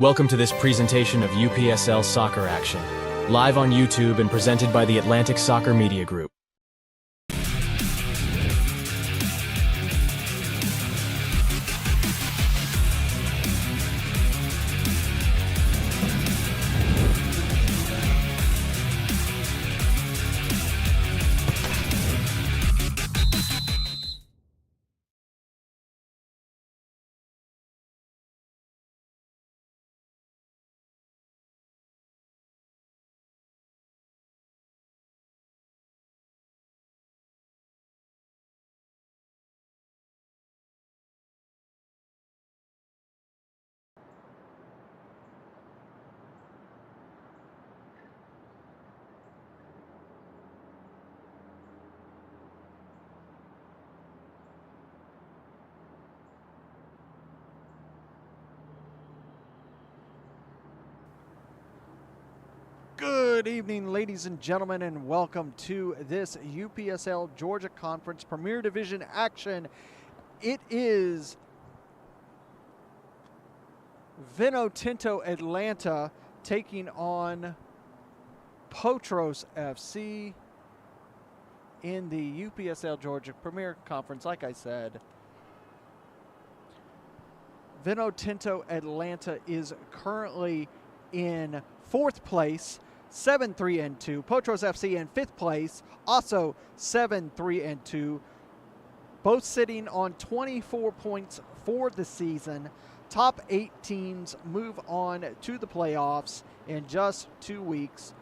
Welcome to this presentation of UPSL Soccer Action, live on YouTube and presented by the Atlantic Soccer Media Group. Good evening, ladies and gentlemen, and welcome to this UPSL Georgia Conference Premier Division action. It is Vinotinto Atlanta taking on Potros FC in the UPSL Georgia Premier Conference. Like I said, Vinotinto Atlanta is currently in fourth place, 7-3-2. Potros FC in fifth place, also 7-3-2. Both sitting on 24 points for the season. Top 8 teams move on to the playoffs in just 2 weeks.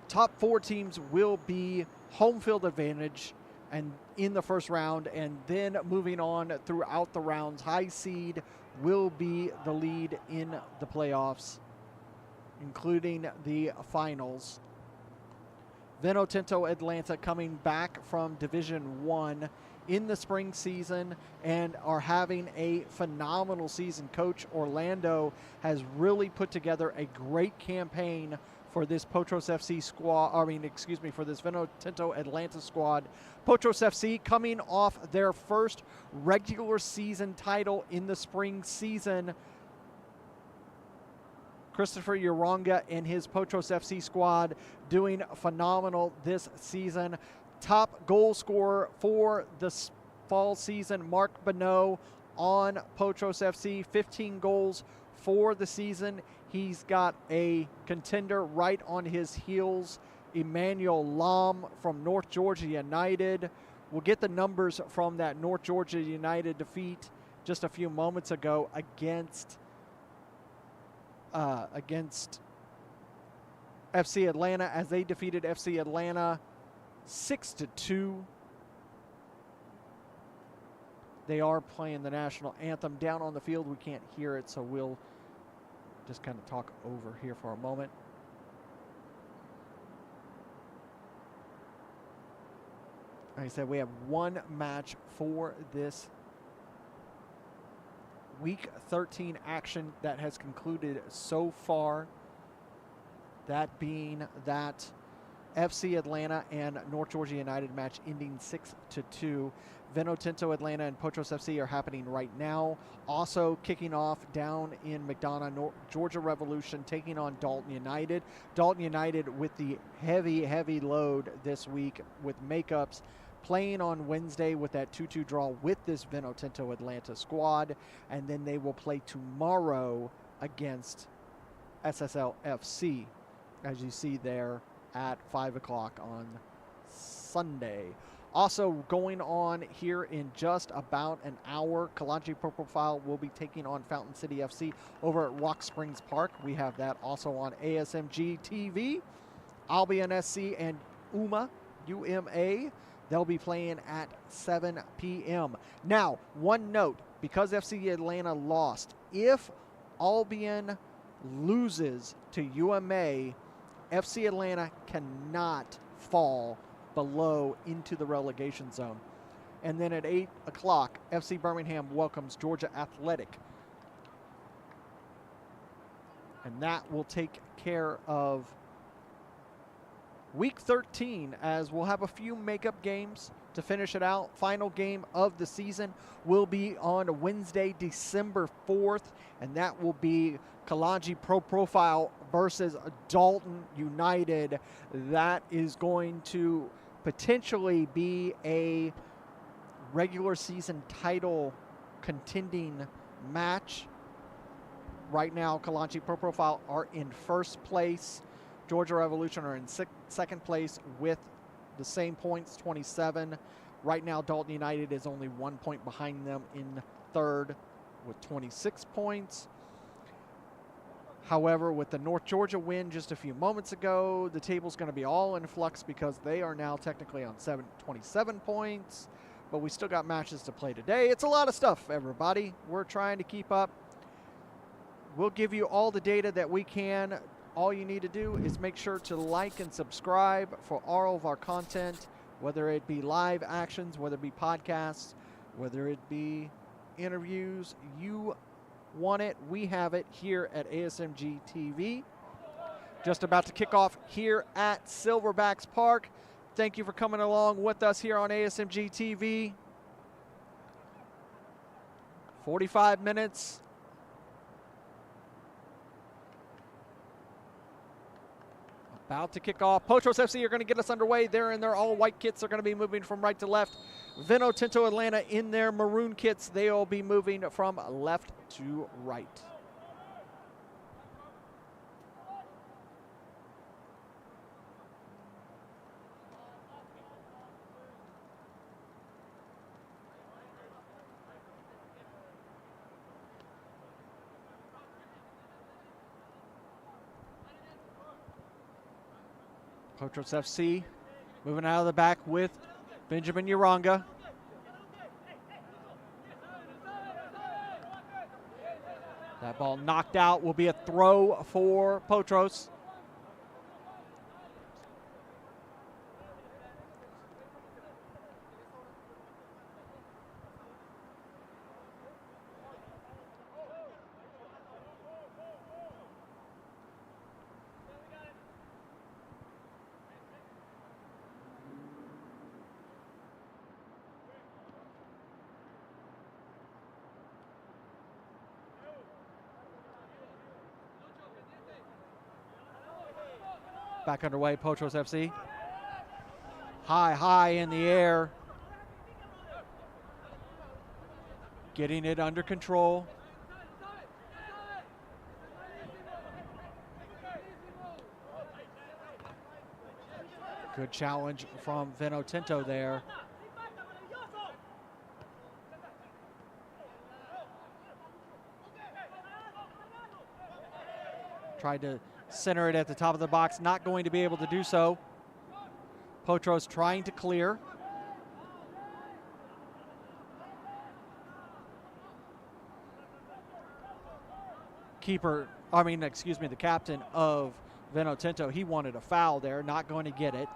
Top 4 teams will be home field advantage and in the first round, and then moving on throughout the rounds. High seed will be the lead in the playoffs, including the finals. Vinotinto Atlanta coming back from Division 1 in the spring season and are having a phenomenal season. Coach Orlando has really put together a great campaign for this Potros FC squad, for this Vinotinto Atlanta squad. Potros FC coming off their first regular season title in the spring season. Christopher Uronga and his Potros FC squad doing phenomenal this season. Top goal scorer for the fall season, Mark Bonneau on Potros FC, 15 goals for the season. He's got a contender right on his heels, Emmanuel Lam from North Georgia United. We'll get the numbers from that North Georgia United defeat just a few moments ago against FC Atlanta, as they defeated FC Atlanta 6-2. They are playing the national anthem down on the field. We can't hear it, so we'll just kind of talk over here for a moment. Like I said, we have one match for this Week 13 action that has concluded so far, that being that FC Atlanta and North Georgia United match ending 6-2. Vinotinto Atlanta and Potros FC are happening right now. Also kicking off down in McDonough, Georgia Revolution taking on Dalton United. Dalton United with the heavy load this week with makeups, playing on Wednesday with that 2-2 draw with this Vinotinto Atlanta squad, and then they will play tomorrow against SSL FC, as you see there, at 5 o'clock on Sunday. Also going on here in just about an hour, Kalanchi Purple File will be taking on Fountain City FC over at Rock Springs Park. We have that also on ASMG TV. Albion SC and UMA, they'll be playing at 7 p.m. Now, one note, because FC Atlanta lost, if Albion loses to UMA, FC Atlanta cannot fall below into the relegation zone. And then at 8 o'clock, FC Birmingham welcomes Georgia Athletic. And that will take care of Week 13, as we'll have a few makeup games to finish it out. Final game of the season will be on Wednesday, December 4th, and that will be Kalanji Pro Profile versus Dalton United. That is going to potentially be a regular season title contending match. Right now, Kalanji Pro Profile are in first place. Georgia Revolution are in second place with the same points, 27. Right now, Dalton United is only 1 point behind them in third with 26 points. However, with the North Georgia win just a few moments ago, the table's going to be all in flux because they are now technically on 27 points. But we still got matches to play today. It's a lot of stuff, everybody. We're trying to keep up. We'll give you all the data that we can. All you need to do is make sure to like and subscribe for all of our content, whether it be live actions, whether it be podcasts, whether it be interviews. You want it, we have it here at ASMG TV. Just about to kick off here at Silverbacks Park. Thank you for coming along with us here on ASMG TV. 45 minutes. About to kick off. Potros FC are going to get us underway. They're in their all-white kits. They're going to be moving from right to left. Vinotinto Atlanta in their maroon kits. They will be moving from left to right. Potros FC moving out of the back with Benjamin Uranga. That ball knocked out, will be a throw for Potros. Back underway, Potros FC. High in the air. Getting it under control. Good challenge from Vinotinto there. Tried to center it at the top of the box, not going to be able to do so. Potros trying to clear. The captain of Vinotinto, he wanted a foul there, not going to get it.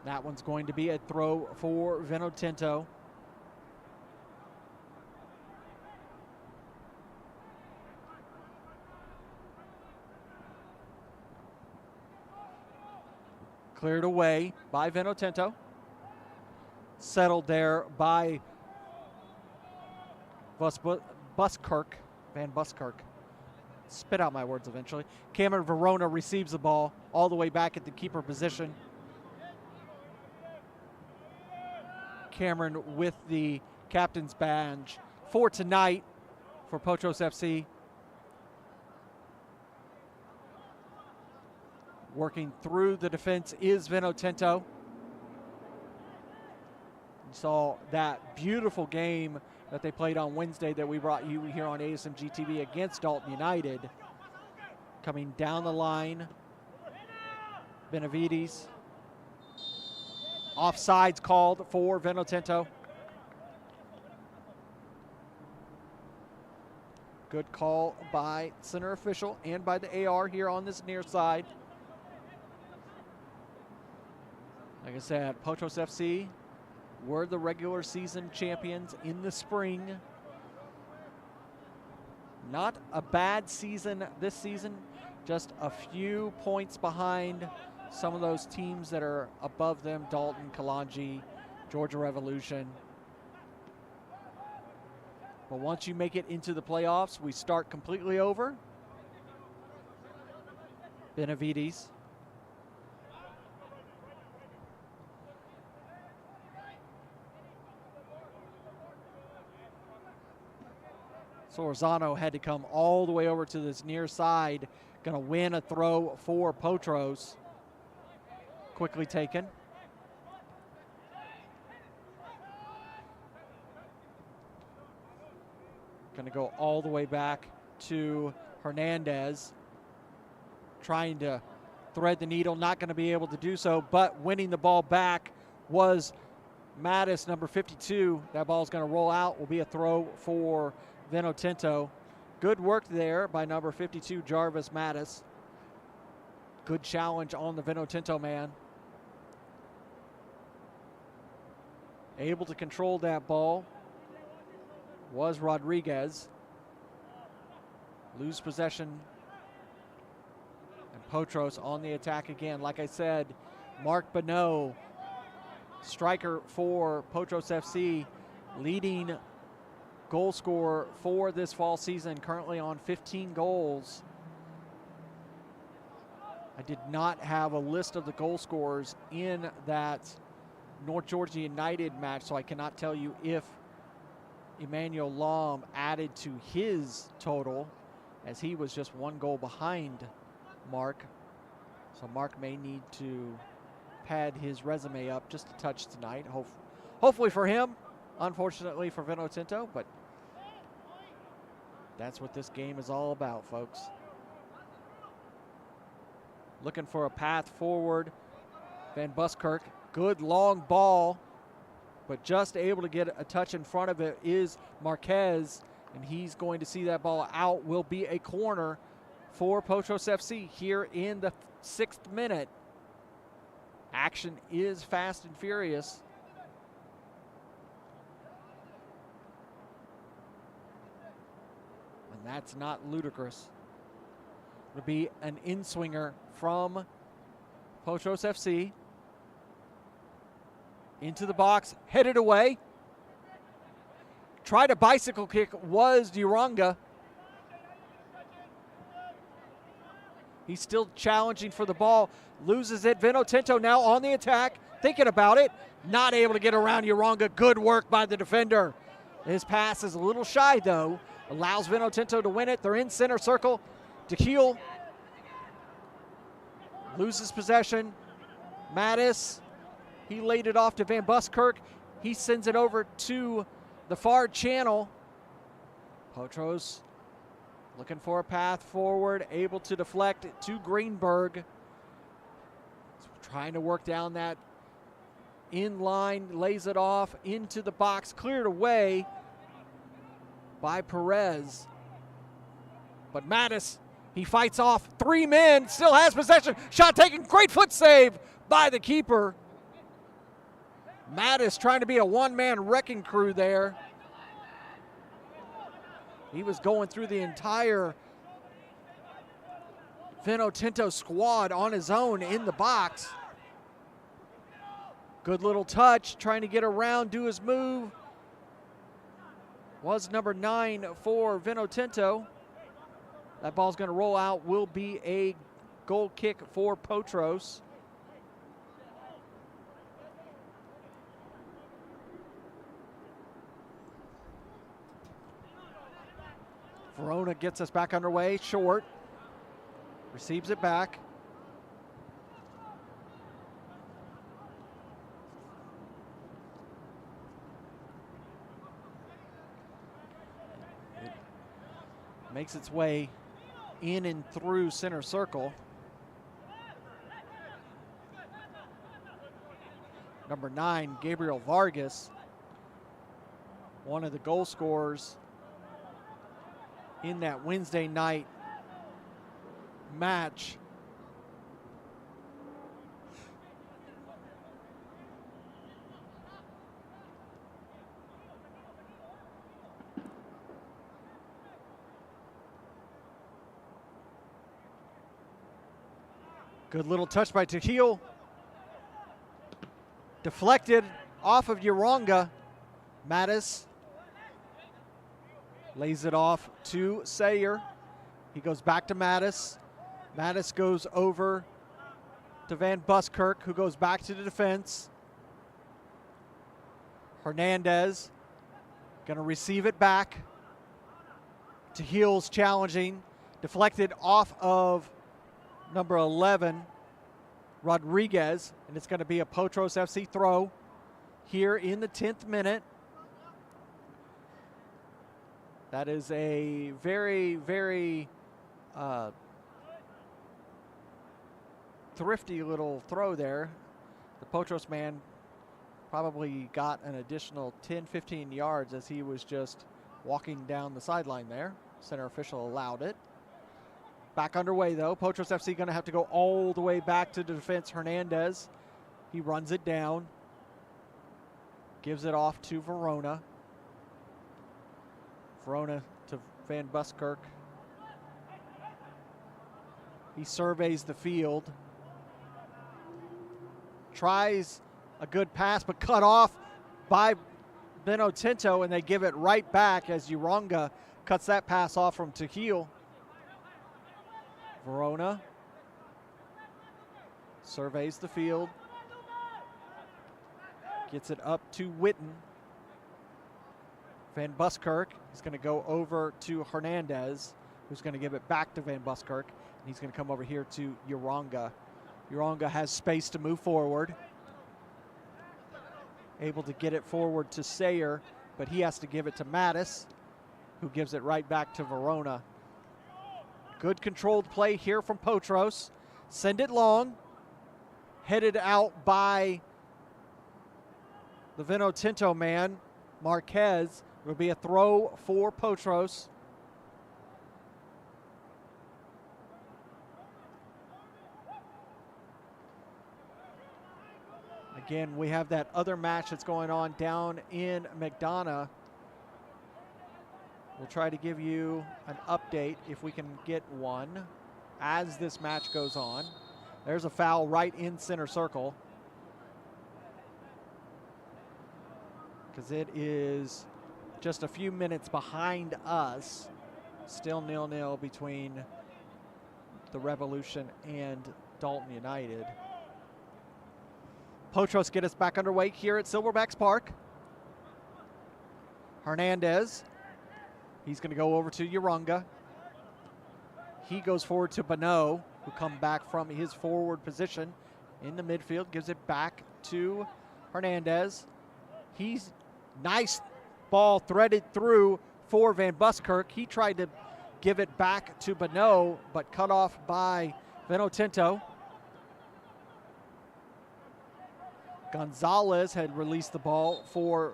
That one's going to be a throw for Vinotinto. Cleared away by Vinotinto. Settled there by Van Buskirk. Spit out my words eventually. Cameron Verona receives the ball all the way back at the keeper position. Cameron with the captain's badge for tonight for Potros FC. Working through the defense is Vinotinto. You saw that beautiful game that they played on Wednesday that we brought you here on ASMG TV against Dalton United. Coming down the line, Benavides. Offsides called for Vinotinto. Good call by center official and by the AR here on this near side. Like I said, Potros FC were the regular season champions in the spring. Not a bad season this season, just a few points behind some of those teams that are above them: Dalton, Kalanji, Georgia Revolution. But once you make it into the playoffs, we start completely over. Benavides. Sorzano had to come all the way over to this near side. Going to win a throw for Potros. Quickly taken. Going to go all the way back to Hernandez. Trying to thread the needle, not going to be able to do so, but winning the ball back was Mattis, number 52. That ball is going to roll out, will be a throw for Vinotinto. Good work there by number 52, Jarvis Mattis. Good challenge on the Vinotinto man. Able to control that ball was Rodriguez. Lose possession. And Potros on the attack again. Like I said, Mark Bonneau, striker for Potros FC, leading goal scorer for this fall season, currently on 15 goals. I did not have a list of the goal scorers in that North Georgia United match, so I cannot tell you if Emmanuel Lom added to his total, as he was just one goal behind Mark. So Mark may need to pad his resume up just a touch tonight. Hopefully for him, unfortunately for Vinotinto, but that's what this game is all about, folks. Looking for a path forward. Van Buskirk, good long ball, but just able to get a touch in front of it is Marquez, and he's going to see that ball out. Will be a corner for Potros FC here in the 6th minute. Action is fast and furious. And that's not ludicrous. It'll be an in-swinger from Potros FC. Into the box, headed away. Tried a bicycle kick, was Duranga. He's still challenging for the ball, loses it. Vinotinto now on the attack, thinking about it. Not able to get around Uranga. Good work by the defender. His pass is a little shy though. Allows Vinotinto to win it. They're in center circle. DeKeel loses possession. Mattis, he laid it off to Van Buskirk. He sends it over to the far channel. Potros looking for a path forward, able to deflect to Greenberg. Trying to work down that in line, lays it off into the box, cleared away by Perez. But Mattis, he fights off 3 men, still has possession. Shot taken, great foot save by the keeper. Mattis trying to be a one-man wrecking crew there. He was going through the entire Vinotinto squad on his own in the box. Good little touch, trying to get around, do his move. Was number 9 for Vinotinto. That ball's going to roll out, will be a goal kick for Potros. Verona gets us back underway, short. Receives it back. It makes its way in and through center circle. Number 9, Gabriel Vargas, one of the goal scorers in that Wednesday night match. Good little touch by Tehil. Deflected off of Uronga. Mattis lays it off to Sayer. He goes back to Mattis. Mattis goes over to Van Buskirk, who goes back to the defense. Hernandez going to receive it back. Tehil's challenging. Deflected off of number 11, Rodriguez, and it's going to be a Potros FC throw here in the 10th minute. That is a very, very thrifty little throw there. The Potros man probably got an additional 10, 15 yards as he was just walking down the sideline there. Center official allowed it. Back underway though. Potros FC going to have to go all the way back to the defense. Hernandez, he runs it down. Gives it off to Verona. Verona to Van Buskirk. He surveys the field. Tries a good pass, but cut off by Vinotinto, and they give it right back as Uronga cuts that pass off from Tehil. Verona surveys the field. Gets it up to Witten. Van Buskirk is going to go over to Hernandez, who's going to give it back to Van Buskirk. And he's going to come over here to Uronga. Uronga has space to move forward. Able to get it forward to Sayer, but he has to give it to Mattis, who gives it right back to Verona. Good controlled play here from Potros. Send it long. Headed out by the Vinotinto man, Marquez. It will be a throw for Potros. Again, we have that other match that's going on down in McDonough. We'll try to give you an update if we can get one as this match goes on. There's a foul right in center circle, because it is just a few minutes behind us. Still 0-0 between the Revolution and Dalton United. Potros get us back underway here at Silverbacks Park. Hernandez. He's going to go over to Uronga. He goes forward to Bonneau, who come back from his forward position in the midfield. Gives it back to Hernandez. He's nice ball threaded through for Van Buskirk. He tried to give it back to Bonneau, but cut off by Vinotinto. Gonzalez had released the ball for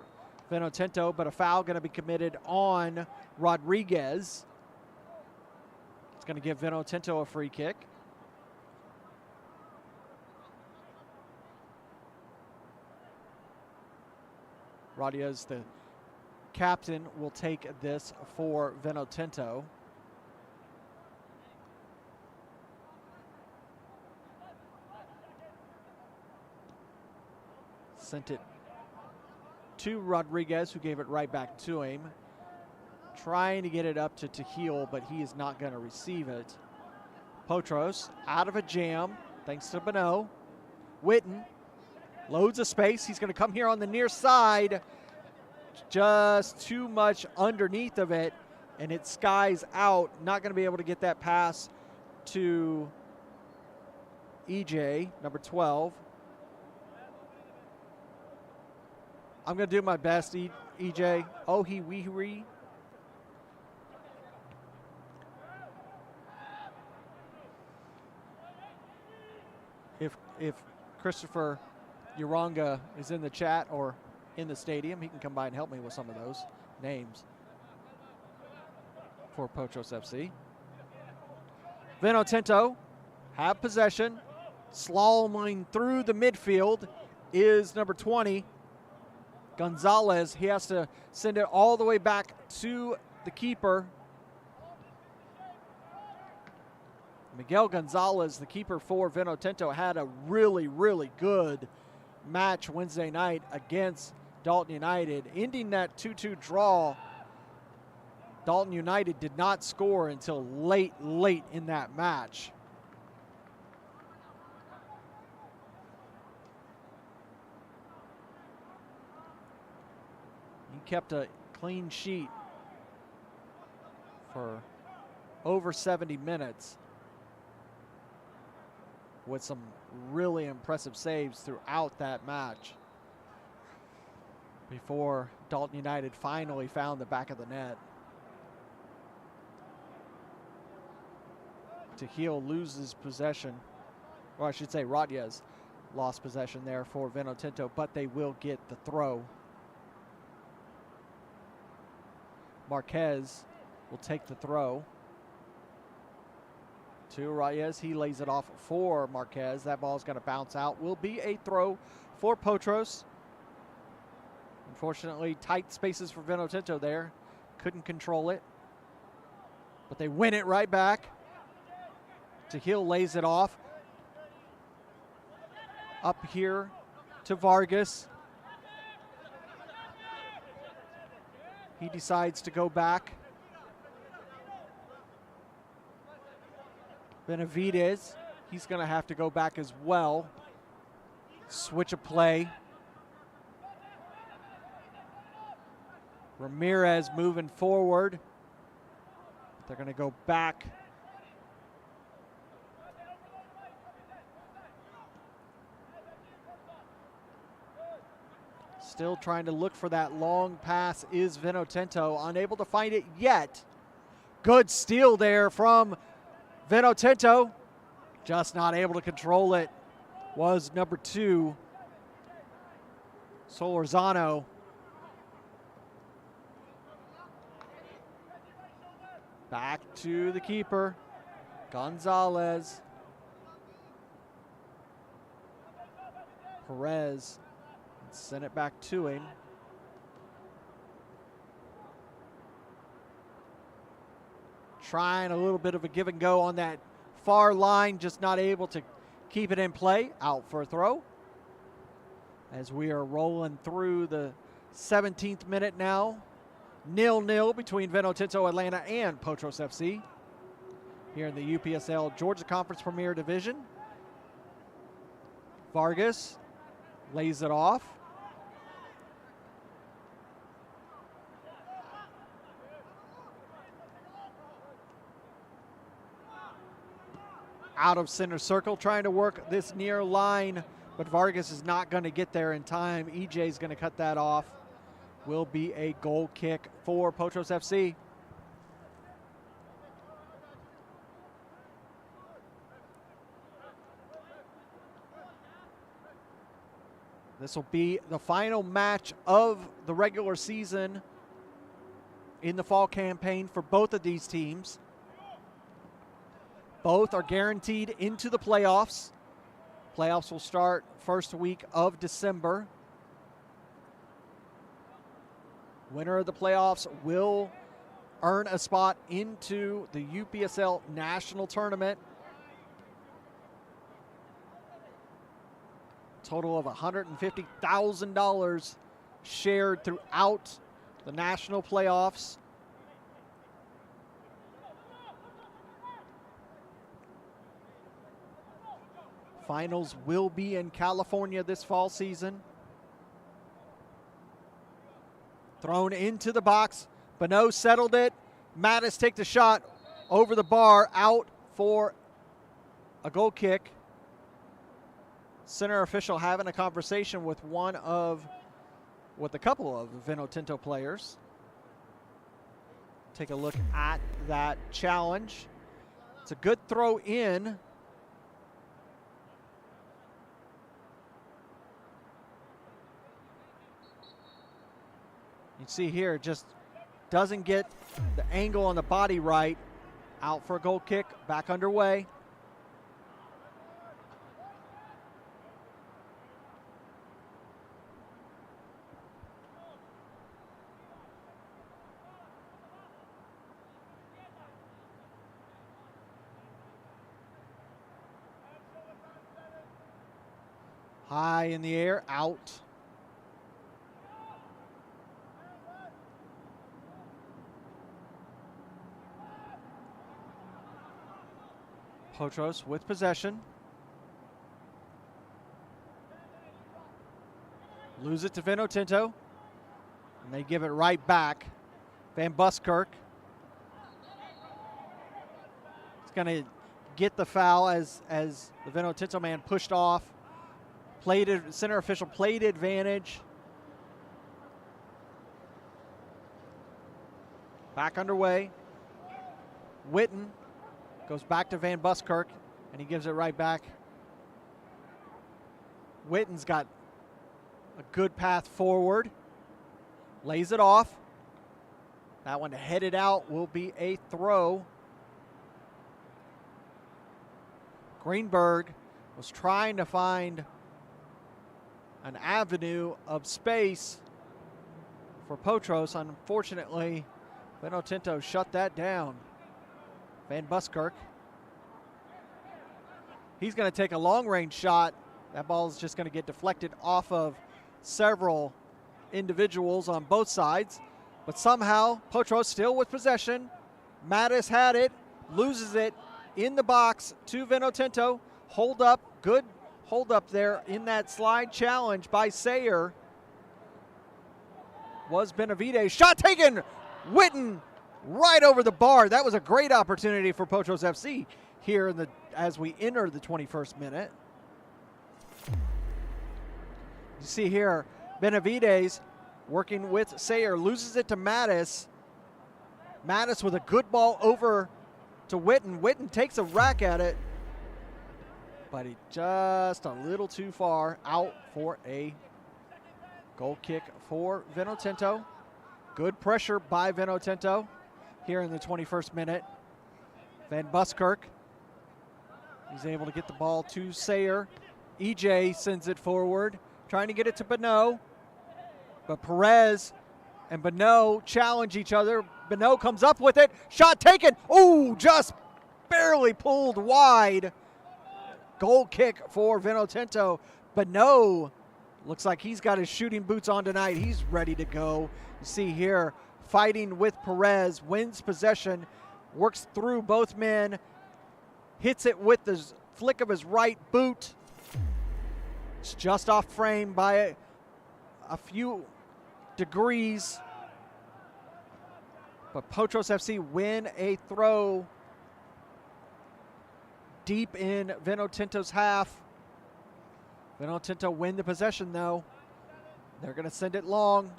Vinotinto, but a foul going to be committed on Rodriguez. It's going to give Vinotinto a free kick. Rodriguez, the captain, will take this for Vinotinto. Sent it to Rodriguez, who gave it right back to him. Trying to get it up to Tehil, but he is not going to receive it. Potros out of a jam, thanks to Bonneau. Witten, loads of space. He's going to come here on the near side. Just too much underneath of it, and it skies out. Not going to be able to get that pass to EJ, number 12. I'm going to do my best, EJ. Oh, he wee. If Christopher Uronga is in the chat or in the stadium, he can come by and help me with some of those names for Potros FC. Vinotinto have possession. Slaloming through the midfield is number 20. Gonzalez, he has to send it all the way back to the keeper. Miguel Gonzalez, the keeper for Vinotinto, had a really, really good match Wednesday night against Dalton United, ending that 2-2 draw. Dalton United did not score until late in that match. He kept a clean sheet for over 70 minutes with some really impressive saves throughout that match before Dalton United finally found the back of the net. Tehil loses possession, or I should say Rodriguez lost possession there for Vinotinto, but they will get the throw. Marquez will take the throw to Rodriguez. He lays it off for Marquez. That ball is going to bounce out. Will be a throw for Potros. Unfortunately, tight spaces for Vinotinto there. Couldn't control it, but they win it right back. Tehil lays it off. Up here to Vargas. He decides to go back. Benavidez, he's going to have to go back as well. Switch of play. Ramirez moving forward. They're going to go back. Still trying to look for that long pass is Vinotinto. Unable to find it yet. Good steal there from Vinotinto. Just not able to control it. Was number 2, Solorzano. Back to the keeper, Gonzalez. Perez. Send it back to him. Trying a little bit of a give and go on that far line, just not able to keep it in play. Out for a throw. As we are rolling through the 17th minute now. 0-0 between Vinotinto Atlanta and Potros FC here in the UPSL Georgia Conference Premier Division. Vargas lays it off. Out of center circle, trying to work this near line, but Vargas is not going to get there in time. EJ is going to cut that off. Will be a goal kick for Potros FC. This will be the final match of the regular season in the fall campaign for both of these teams. Both are guaranteed into the playoffs. Playoffs will start first week of December. Winner of the playoffs will earn a spot into the UPSL National Tournament. Total of $150,000 shared throughout the national playoffs. Finals will be in California this fall season. Thrown into the box. Bonneau settled it. Mattis take the shot over the bar, out for a goal kick. Center official having a conversation with a couple of the Vinotinto players. Take a look at that challenge. It's a good throw in. You see here, just doesn't get the angle on the body right. Out for a goal kick, back underway. High in the air, out. Potros with possession. Lose it to Vinotinto. And they give it right back. Van Buskirk. He's going to get the foul as the Vinotinto man pushed off. Center official played advantage. Back underway. Witten goes back to Van Buskirk, and he gives it right back. Witten's got a good path forward. Lays it off. That one headed out will be a throw. Greenberg was trying to find an avenue of space for Potros. Unfortunately, Vinotinto shut that down. Van Buskirk. He's going to take a long-range shot. That ball is just going to get deflected off of several individuals on both sides. But somehow, Potros still with possession. Mattis had it, loses it in the box to Vinotinto. Hold up, good hold up there in that slide challenge by Sayer. Was Benavides. Shot taken! Witten right over the bar. That was a great opportunity for Potros FC here in as we enter the 21st minute. You see here, Benavides working with Sayer, loses it to Mattis. Mattis with a good ball over to Witten. Witten takes a rack at it, but he just a little too far out for a goal kick for Vinotinto. Good pressure by Vinotinto here in the 21st minute. Van Buskirk, he's able to get the ball to Sayer. EJ sends it forward, trying to get it to Bonneau. But Perez and Bonneau challenge each other. Bonneau comes up with it. Shot taken. Ooh, just barely pulled wide. Goal kick for Vinotinto. Bonneau looks like he's got his shooting boots on tonight. He's ready to go. You see here, fighting with Perez, wins possession, works through both men, hits it with the flick of his right boot. It's just off frame by a few degrees. But Potros FC win a throw deep in Vinotinto's half. Vinotinto win the possession though. They're going to send it long.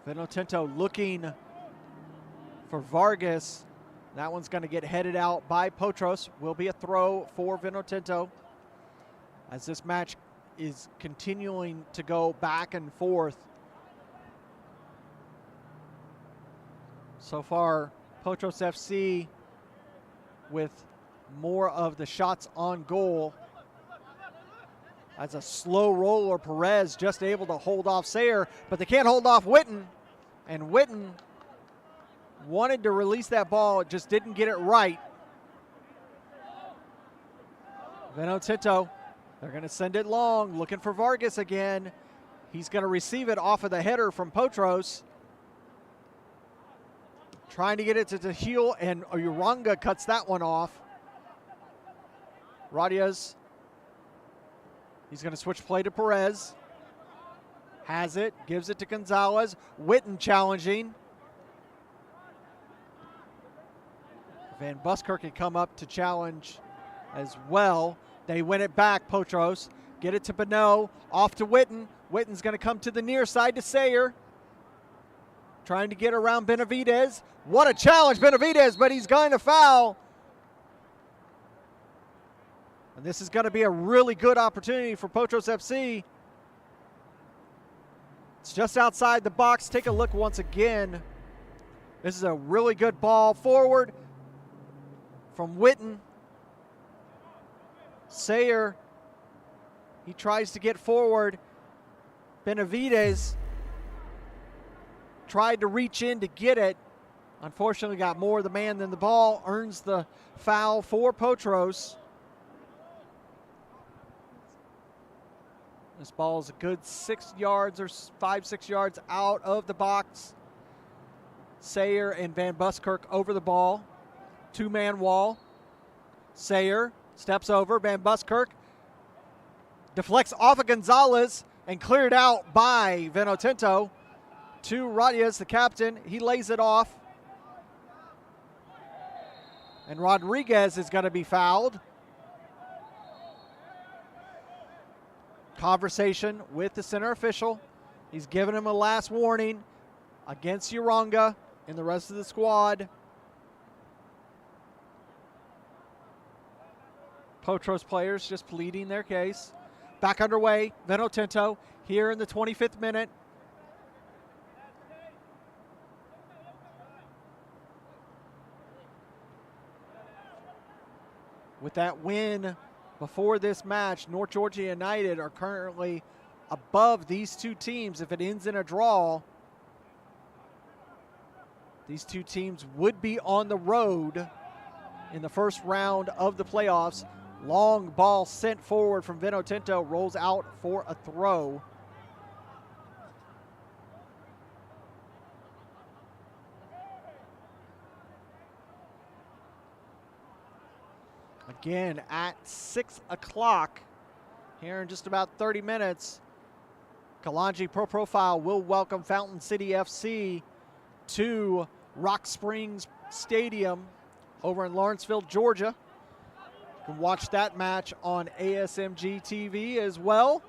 Vinotinto looking for Vargas. That one's going to get headed out by Potros. Will be a throw for Vinotinto as this match is continuing to go back and forth. So far, Potros FC with more of the shots on goal. As a slow roller, Perez just able to hold off Sayer, but they can't hold off Witten. And Witten wanted to release that ball, just didn't get it right. Vinotinto, they're going to send it long, looking for Vargas again. He's going to receive it off of the header from Potros. Trying to get it to Tehil, and Uranga cuts that one off. Radias, he's going to switch play to Perez. Has it, gives it to Gonzalez. Witten challenging. Van Buskirk can come up to challenge as well. They win it back, Potros. Get it to Bonneau, off to Witten. Witten's going to come to the near side to Sayer. Trying to get around Benavides. What a challenge, Benavides, but he's going to foul. And this is going to be a really good opportunity for Potros FC. It's just outside the box. Take a look once again. This is a really good ball forward from Witten. Sayer, he tries to get forward. Benavides tried to reach in to get it. Unfortunately, got more of the man than the ball, earns the foul for Potros. This ball is a good 6 yards or 5-6 yards out of the box. Sayer and Van Buskirk over the ball. Two-man wall. Sayer steps over. Van Buskirk deflects off of Gonzalez and cleared out by Vinotinto. To Radias, the captain. He lays it off. And Rodriguez is going to be fouled. Conversation with the center official. He's giving him a last warning against Uranga and the rest of the squad. Potros players just pleading their case. Back underway, Vinotinto here in the 25th minute. With that win before this match, North Georgia United are currently above these two teams. If it ends in a draw, these two teams would be on the road in the first round of the playoffs. Long ball sent forward from Vinotinto, rolls out for a throw. Again, at 6 o'clock, here in just about 30 minutes, Kalanji Pro Profile will welcome Fountain City FC to Rock Springs Stadium over in Lawrenceville, Georgia. You can watch that match on ASMG TV as well.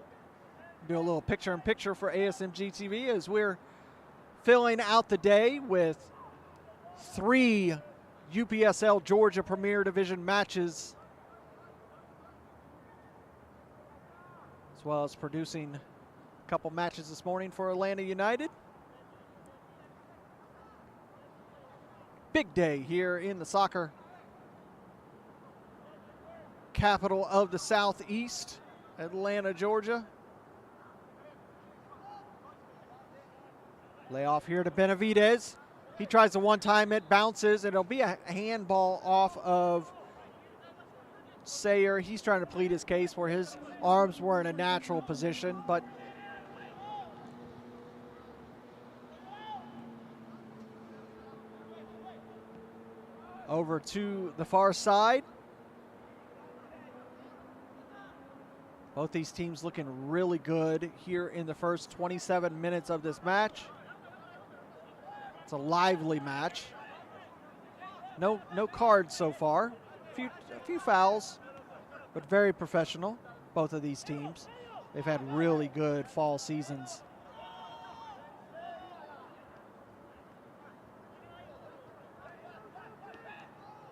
Do a little picture-in-picture for ASMG TV as we're filling out the day with 3 UPSL Georgia Premier Division matches, as well as producing a couple matches this morning for Atlanta United. Big day here in the soccer capital of the Southeast, Atlanta, Georgia. Layoff here to Benavidez. He tries to one-time it, bounces, and it'll be a handball off of Sayer. He's trying to plead his case where his arms were in a natural position, but over to the far side. Both these teams looking really good here in the first 27 minutes of this match. It's a lively match. No cards so far. A few fouls, but very professional, both of these teams. They've had really good fall seasons.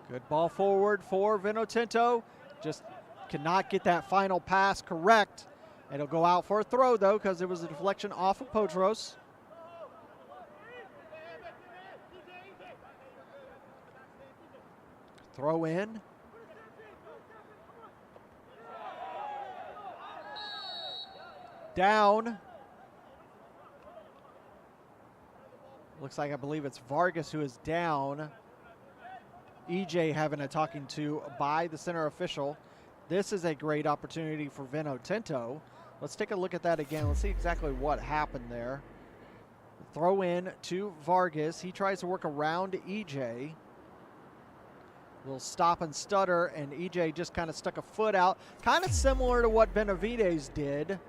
Good ball forward for Vinotinto. Just cannot get that final pass correct. It'll go out for a throw, though, because it was a deflection off of Potros. Throw in. Down. Looks like, I believe it's Vargas who is down. EJ having a talking to by the center official. This is a great opportunity for Vinotinto. Let's take a look at that again. Let's see exactly what happened there. Throw in to Vargas. He tries to work around EJ. Little stop and stutter, and EJ just kind of stuck a foot out. Kind of similar to what Benavidez did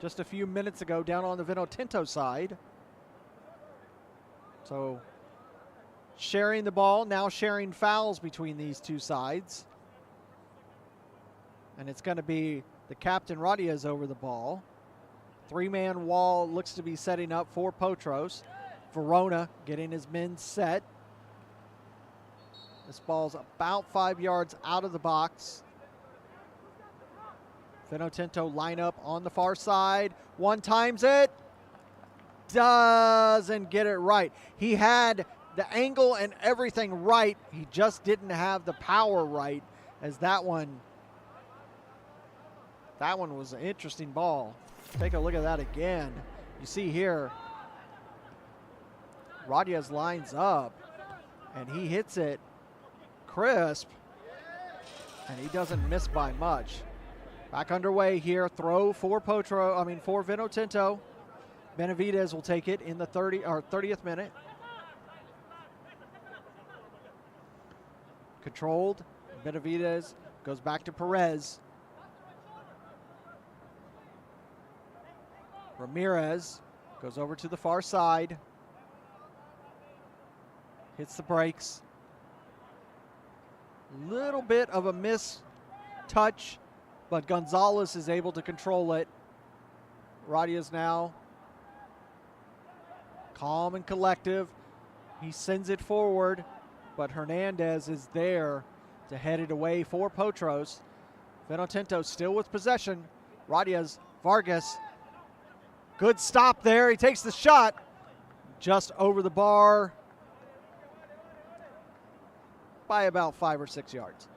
just a few minutes ago down on the Vinotinto side. So sharing the ball, now sharing fouls between these two sides. And it's going to be the captain, Radias, over the ball. Three-man wall looks to be setting up for Potros. Verona getting his men set. This ball's about 5 yards out of the box. Vinotinto line up on the far side. One times it. Doesn't get it right. He had the angle and everything right. He just didn't have the power right, as that one was an interesting ball. Take a look at that again. You see here, Radias lines up, and he hits it crisp, and he doesn't miss by much. Back underway here. Throw for for Vinotinto. Benavidez will take it in the 30th minute. Controlled. Benavidez goes back to Perez. Ramirez goes over to the far side. Hits the brakes. Little bit of a miss touch, but Gonzalez is able to control it. Radias now calm and collective. He sends it forward, but Hernandez is there to head it away for Potros. Vinotinto still with possession. Radias, Vargas. Good stop there. He takes the shot just over the bar by about 5 or 6 yards,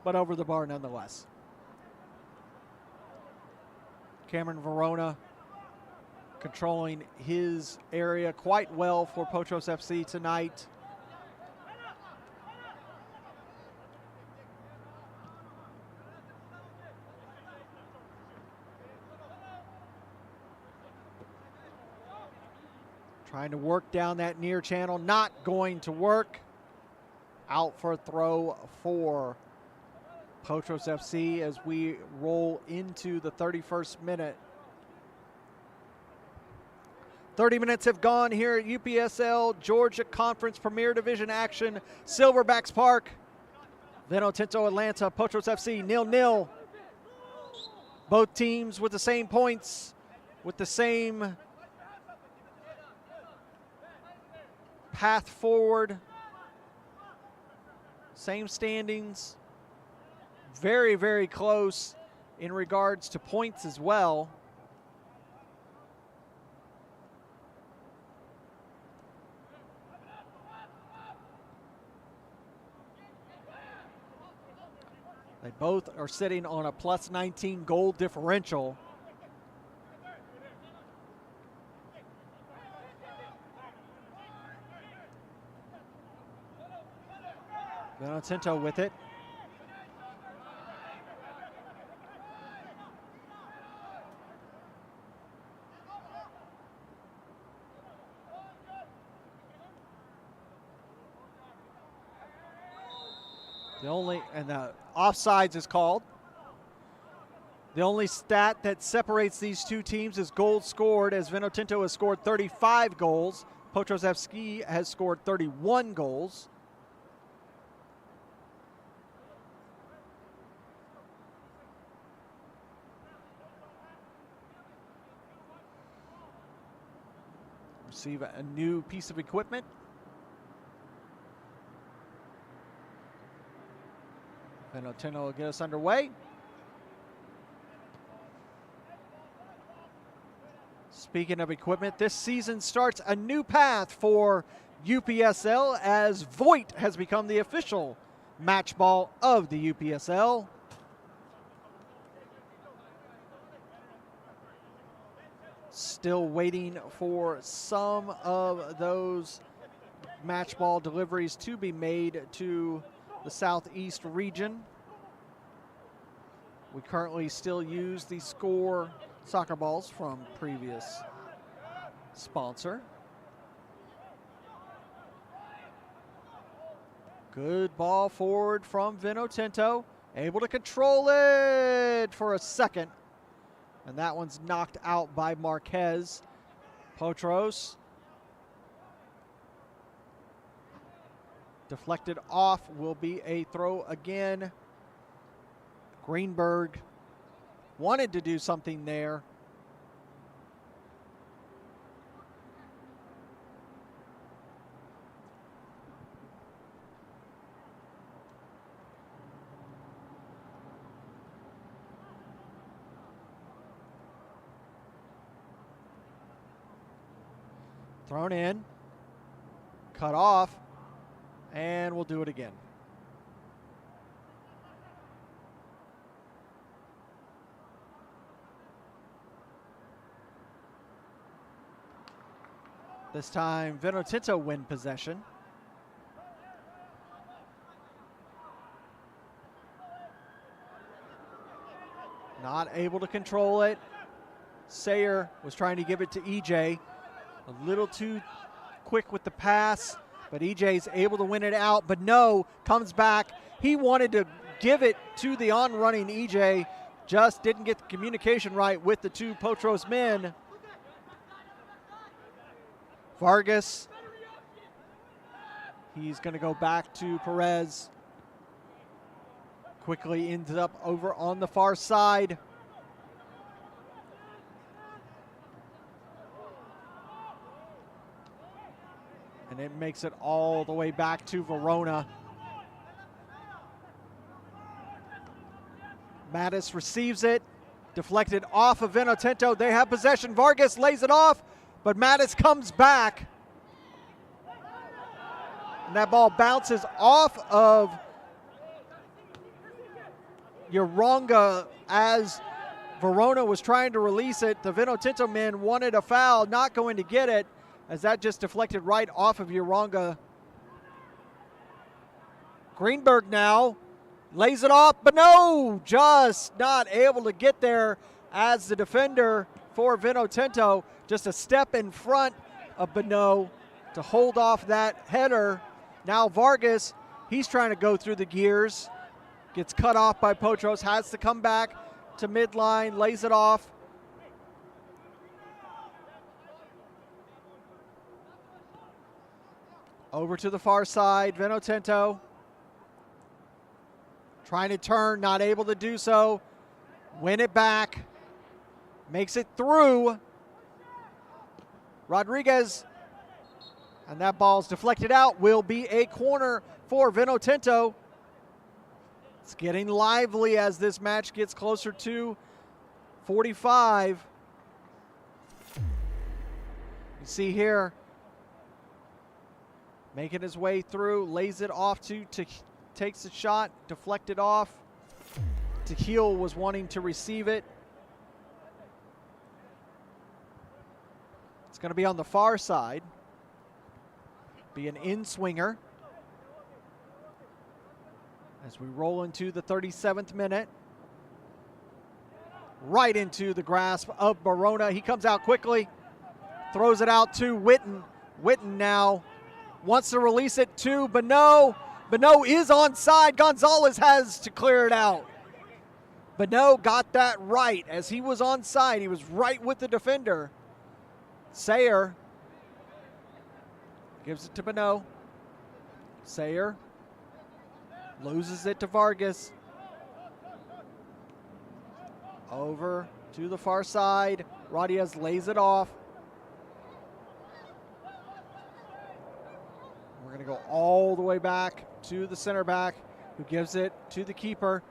but over the bar nonetheless. Cameron Verona controlling his area quite well for Potros FC tonight. Trying to work down that near channel, not going to work. Out for a throw for Potros FC as we roll into the 31st minute. 30 minutes have gone here at UPSL Georgia Conference Premier Division action. Silverbacks Park, Vinotinto Atlanta, Potros FC 0-0. Both teams with the same points, with the same path forward, same standings. Very, very close in regards to points as well. They both are sitting on a plus 19 goal differential. Vinotinto with it. The offsides is called. The only stat that separates these two teams is goals scored, as Vinotinto has scored 35 goals. Potros FC has scored 31 goals. Receive a new piece of equipment. Vinotinto will get us underway. Speaking of equipment, this season starts a new path for UPSL as Voight has become the official match ball of the UPSL. Still waiting for some of those match ball deliveries to be made to the Southeast region. We currently still use the Score soccer balls from previous sponsor. Good ball forward from Vinotinto, able to control it for a second, and that one's knocked out by Marquez. Potros deflected off, will be a throw again. Greenberg wanted to do something there. Thrown in, cut off, and we'll do it again. This time, Vinotinto win possession. Not able to control it. Sayer was trying to give it to EJ. A little too quick with the pass, but EJ's able to win it out. But no, comes back. He wanted to give it to the on-running EJ, just didn't get the communication right with the two Potros men. Vargas, he's going to go back to Perez. Quickly ends up over on the far side. And it makes it all the way back to Verona. Mattis receives it, deflected off of Vinotinto. They have possession. Vargas lays it off, but Mattis comes back. And that ball bounces off of Uronga as Verona was trying to release it. The Vinotinto men wanted a foul, not going to get it, as that just deflected right off of Uronga. Greenberg now lays it off, but no, just not able to get there as the defender for Vinotinto. Just a step in front of Beno to hold off that header. Now Vargas, he's trying to go through the gears. Gets cut off by Potros, has to come back to midline, lays it off. Over to the far side, Vinotinto. Trying to turn, not able to do so. Win it back. Makes it through. Rodriguez. And that ball's deflected out. Will be a corner for Vinotinto. It's getting lively as this match gets closer to 45. You see here, making his way through, lays it off to takes the shot, deflected off. Tehil was wanting to receive it. It's going to be on the far side. Be an in-swinger. As we roll into the 37th minute. Right into the grasp of Verona. He comes out quickly. Throws it out to Witten. Witten now wants to release it to Beno. Beno is onside. Gonzalez has to clear it out. Beno got that right as he was onside. He was right with the defender. Sayer gives it to Beno. Sayer loses it to Vargas. Over to the far side. Rodriguez lays it off. We're going to go all the way back to the center back, who gives it to the keeper.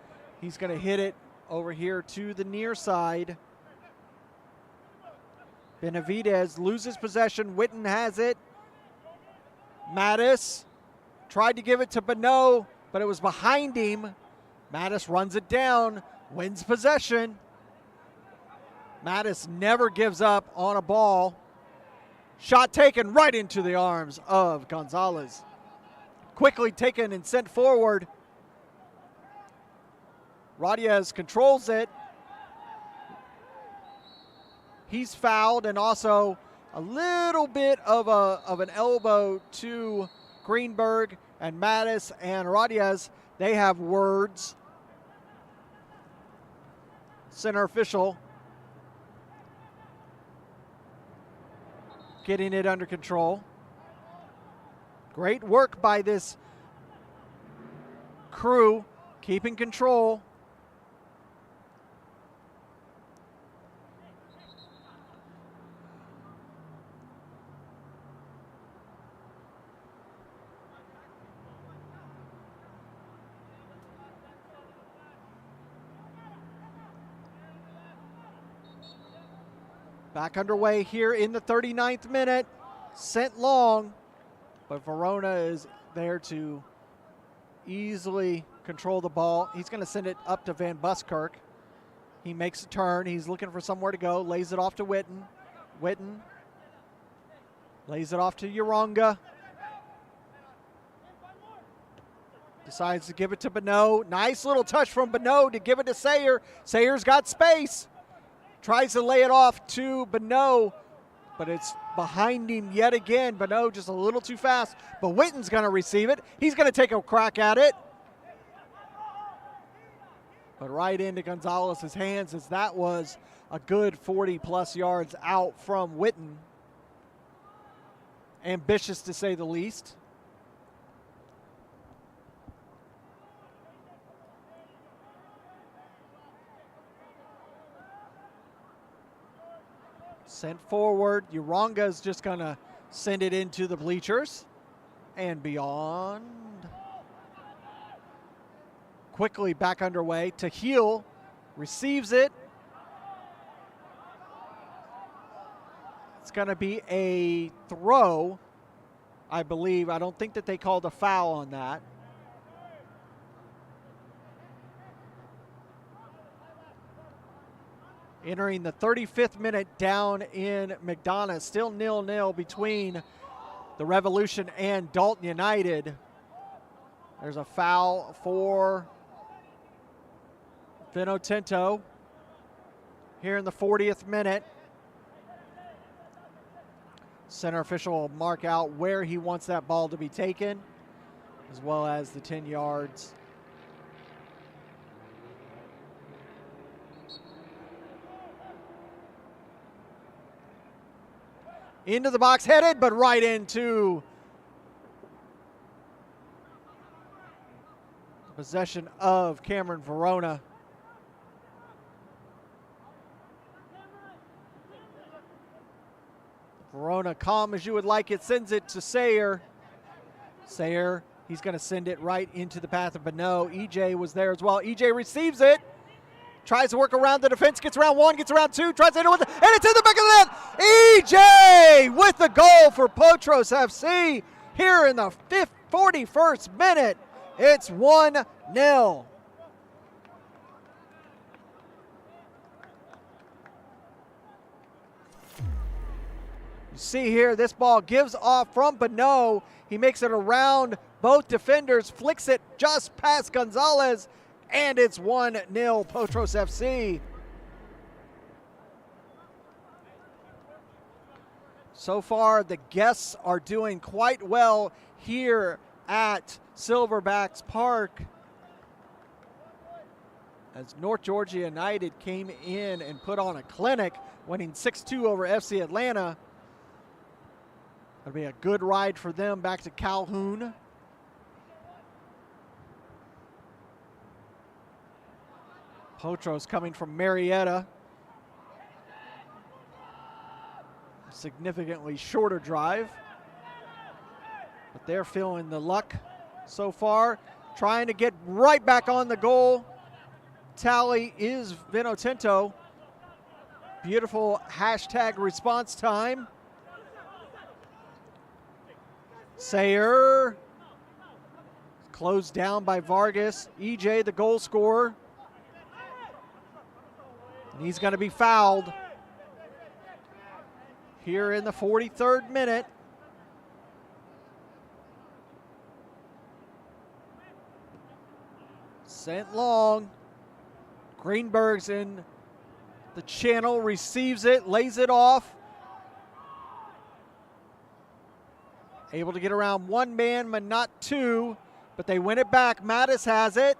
He's going to hit it over here to the near side. Benavidez loses possession. Witten has it. Mattis tried to give it to Beno, but it was behind him. Mattis runs it down, wins possession. Mattis never gives up on a ball. Shot taken right into the arms of Gonzalez. Quickly taken and sent forward. Rodriguez controls it. He's fouled, and also a little bit of an elbow to Greenberg, and Mattis and Rodriguez, they have words. Center official getting it under control. Great work by this crew, keeping control. Back underway here in the 39th minute. Sent long, but Verona is there to easily control the ball. He's going to send it up to Van Buskirk. He makes a turn. He's looking for somewhere to go. Lays it off to Witten. Witten Lays it off to Uronga. Decides to give it to Bonneau. Nice little touch from Bonneau to give it to Sayer. Sayer's got space. Tries to lay it off to Bonneau, but it's behind him yet again. Bonneau just a little too fast, but Witten's going to receive it. He's going to take a crack at it. But right into Gonzalez's hands, as that was a good 40-plus yards out from Witten. Ambitious, to say the least. Sent forward. Uronga is just going to send it into the bleachers and beyond. Quickly back underway. Tahil receives it. It's going to be a throw, I believe. I don't think that they called a foul on that. Entering the 35th minute down in McDonough. Still 0-0 between the Revolution and Dalton United. There's a foul for Vinotinto here in the 40th minute. Center official will mark out where he wants that ball to be taken, as well as the 10 yards. Into the box headed, but right into the possession of Cameron Verona. Verona, calm as you would like it, sends it to Sayer. Sayer, he's going to send it right into the path of Bonneau. EJ was there as well. EJ receives it. Tries to work around the defense, gets around one, gets around two, tries to hit it with it, and it's in the back of the net. EJ with the goal for Potros FC here in the 41st minute. It's 1-0. You see here, this ball gives off from Bonneau. He makes it around both defenders, flicks it just past Gonzalez, and it's 1-0 Potros FC. So far, the guests are doing quite well here at Silverbacks Park, as North Georgia United came in and put on a clinic, winning 6-2 over FC Atlanta. It'll be a good ride for them back to Calhoun. Potros coming from Marietta. A significantly shorter drive, but they're feeling the luck so far. Trying to get right back on the goal tally is Vinotinto. Beautiful hashtag response time. Sayer closed down by Vargas. EJ, the goal scorer. And he's going to be fouled here in the 43rd minute. Sent long. Greenberg's in the channel, receives it, lays it off. Able to get around one man, but not two. But they win it back. Mattis has it.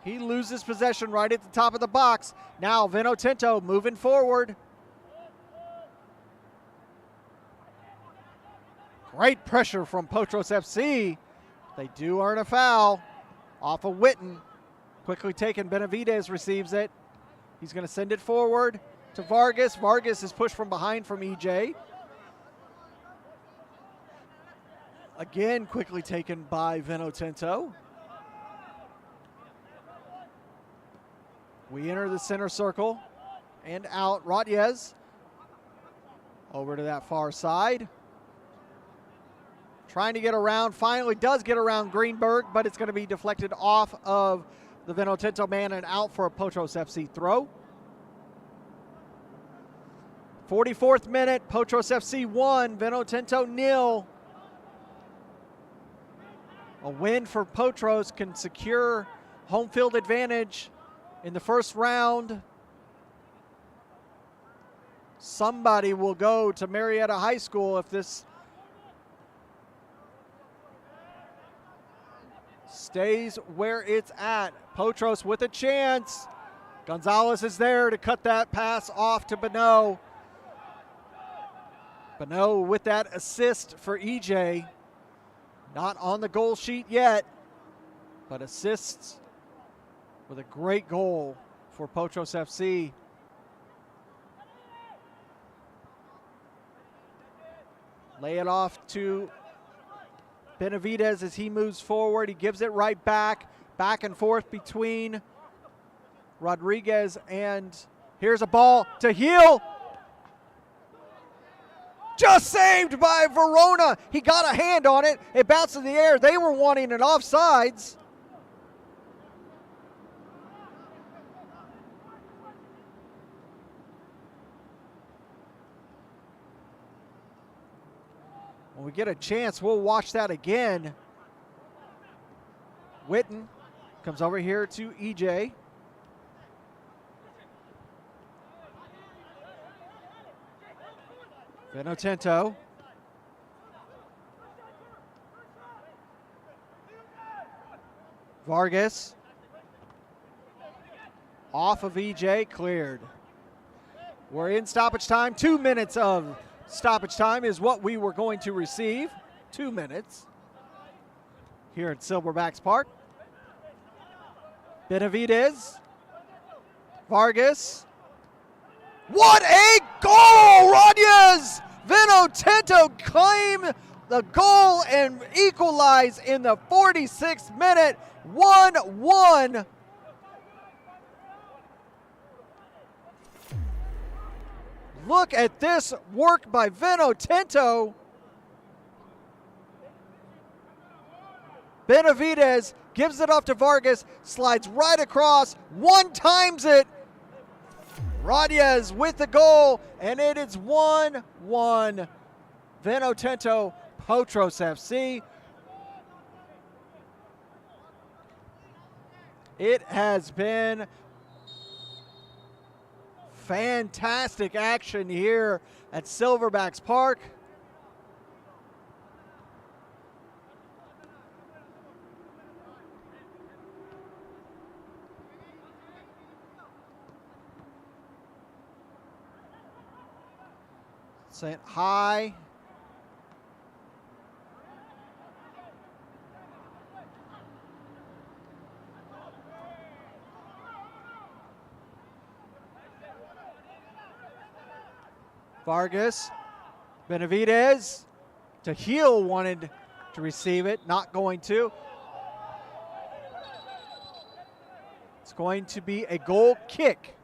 He loses possession right at the top of the box. Now Vinotinto moving forward. Great pressure from Potros FC. They do earn a foul off of Witten. Quickly taken. Benavidez receives it. He's going to send it forward to Vargas. Vargas is pushed from behind from EJ. Again, quickly taken by Vinotinto. We enter the center circle and out. Rodriguez over to that far side. Trying to get around, finally does get around Greenberg, but it's going to be deflected off of the Vinotinto man and out for a Potros FC throw. 44th minute, Potros FC 1, Vinotinto 0. A win for Potros can secure home field advantage in the first round. Somebody will go to Marietta High School if this stays where it's at. Potros with a chance. Gonzalez is there to cut that pass off to Bonneau. Bonneau with that assist for EJ. Not on the goal sheet yet, but assists with a great goal for Potros FC. Lay it off to Benavidez as he moves forward. He gives it right back and forth between Rodriguez and here's a ball to Heel. Just saved by Verona. He got a hand on it. It bounced in the air. They were wanting an offsides. When we get a chance, we'll watch that again. Witten comes over here to EJ. Vinotinto. Vargas. Off of EJ, cleared. We're in stoppage time. 2 minutes of stoppage time is what we were going to receive. 2 minutes here at Silverbacks Park. Benavidez. Vargas. What a goal! Rodriguez! Vinotinto claim the goal and equalize in the 46th minute. 1-1. Look at this work by Vinotinto. Benavidez gives it off to Vargas, slides right across, one-times it. Rodriguez with the goal, and it is 1-1. Vinotinto, Potros FC. It has been fantastic action here at Silverbacks Park. Sent high. Vargas. Benavidez. To Heel wanted to receive it, not going to. It's going to be a goal kick.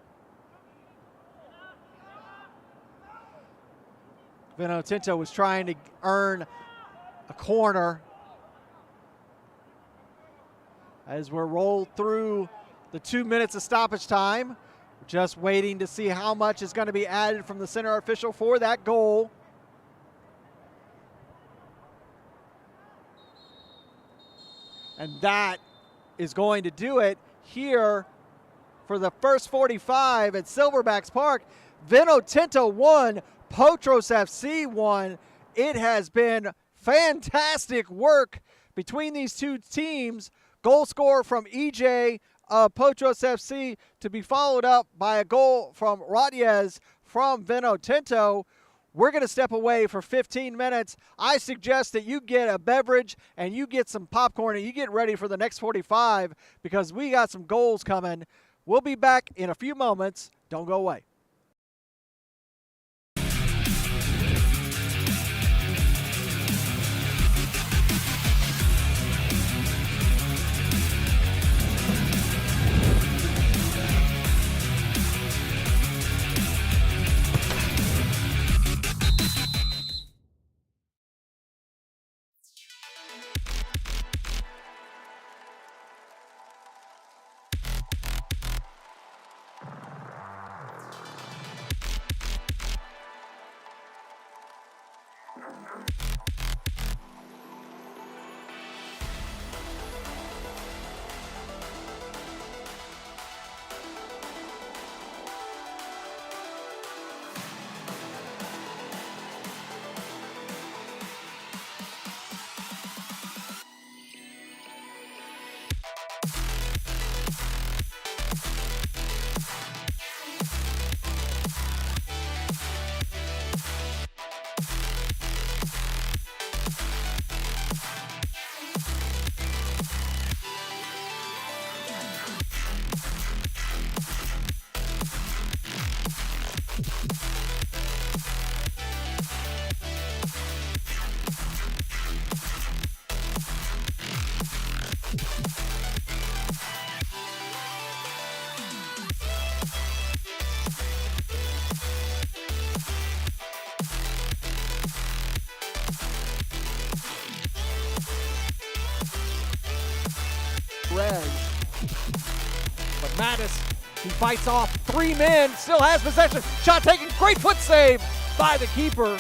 Vinotinto was trying to earn a corner. As we're rolled through the 2 minutes of stoppage time, just waiting to see how much is going to be added from the center official for that goal. And that is going to do it here for the first 45 at Silverbacks Park. Vinotinto won. Potros FC won. It has been fantastic work between these two teams. Goal scorer from EJ Potros FC to be followed up by a goal from Rodriguez from Vinotinto. We're going to step away for 15 minutes. I suggest that you get a beverage and you get some popcorn and you get ready for the next 45 because we got some goals coming. We'll be back in a few moments. Don't go away. Rez. But Mattis, he fights off 3 men, still has possession. Shot taken, great foot save by the keeper.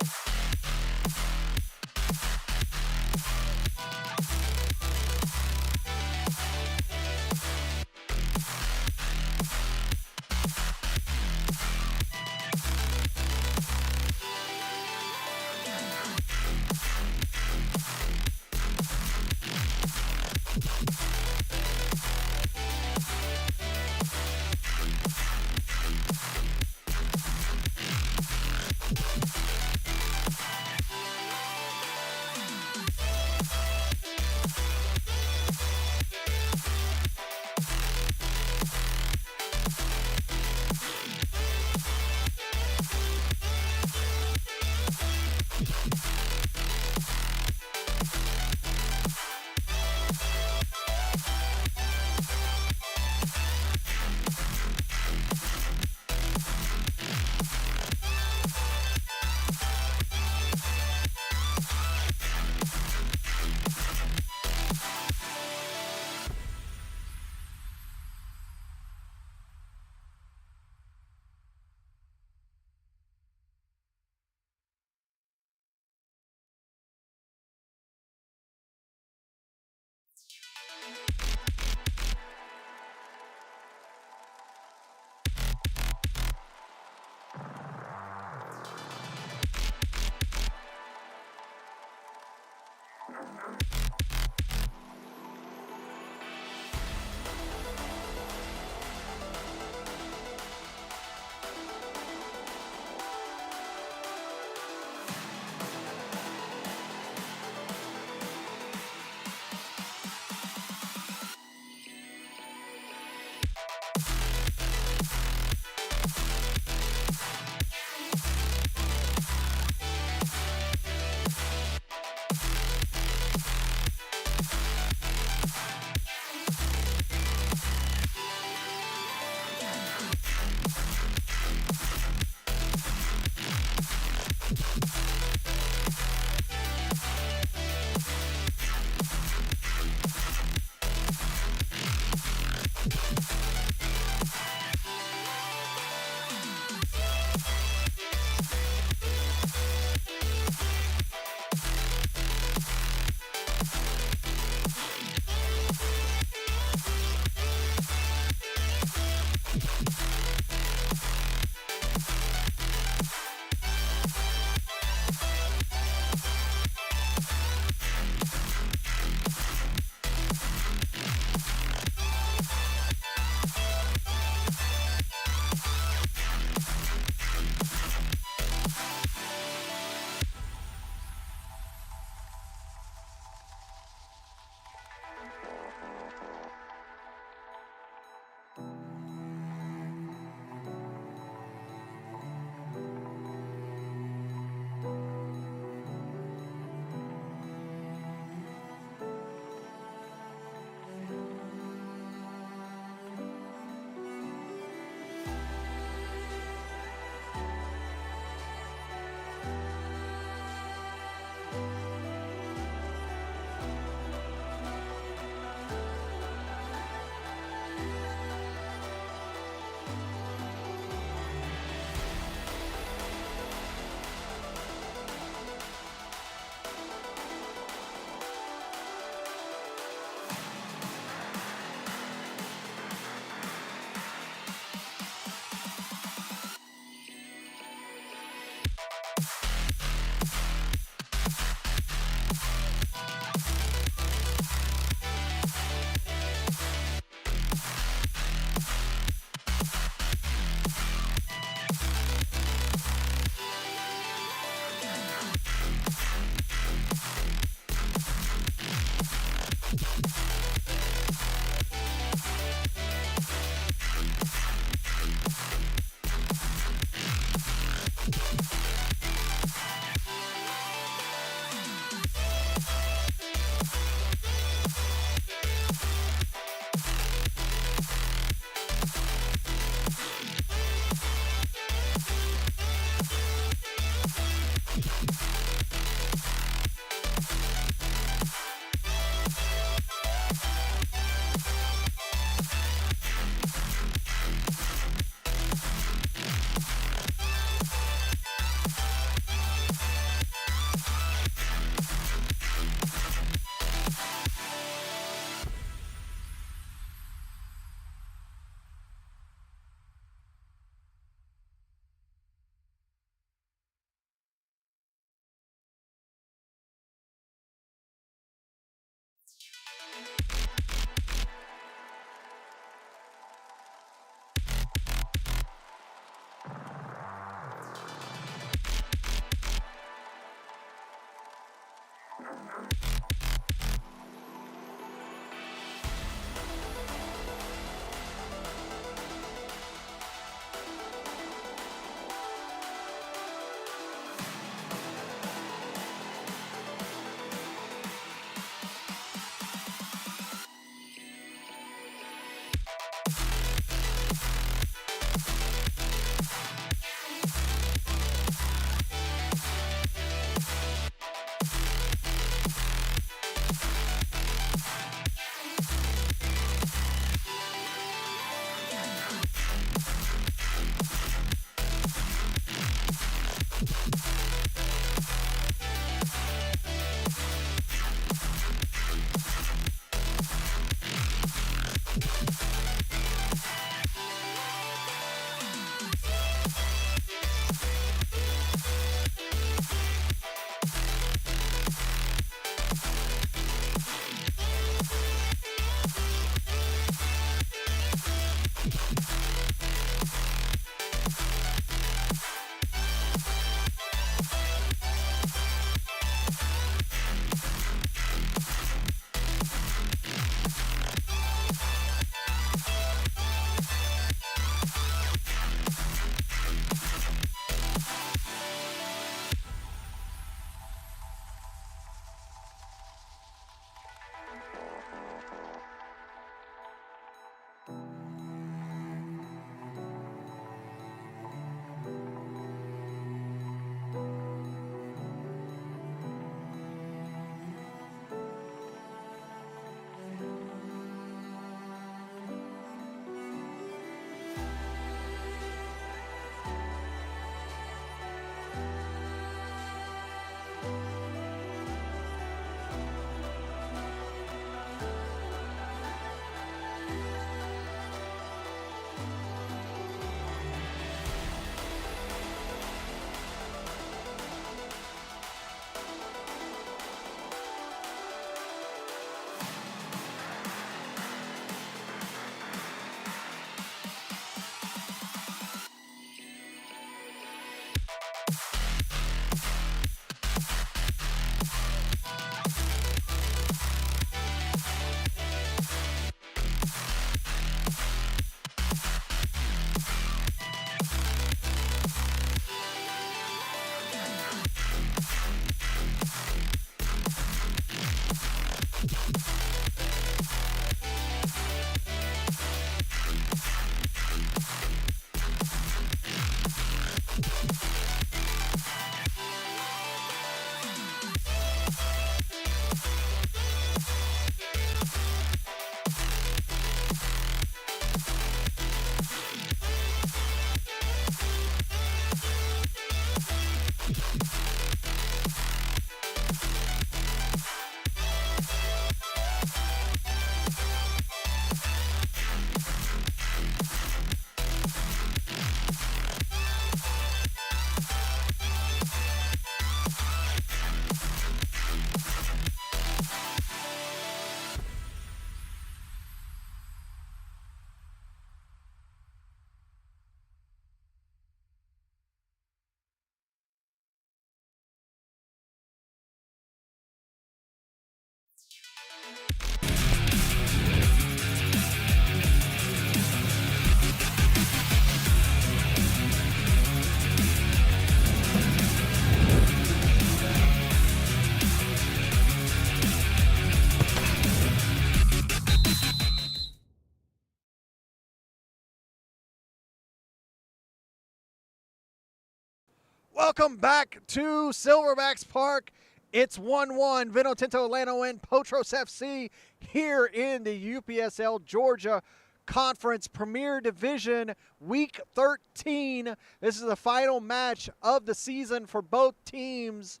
Welcome back to Silverbacks Park. It's 1-1. Vinotinto Atlanta win. Potros FC here in the UPSL Georgia Conference Premier Division, Week 13. This is the final match of the season for both teams.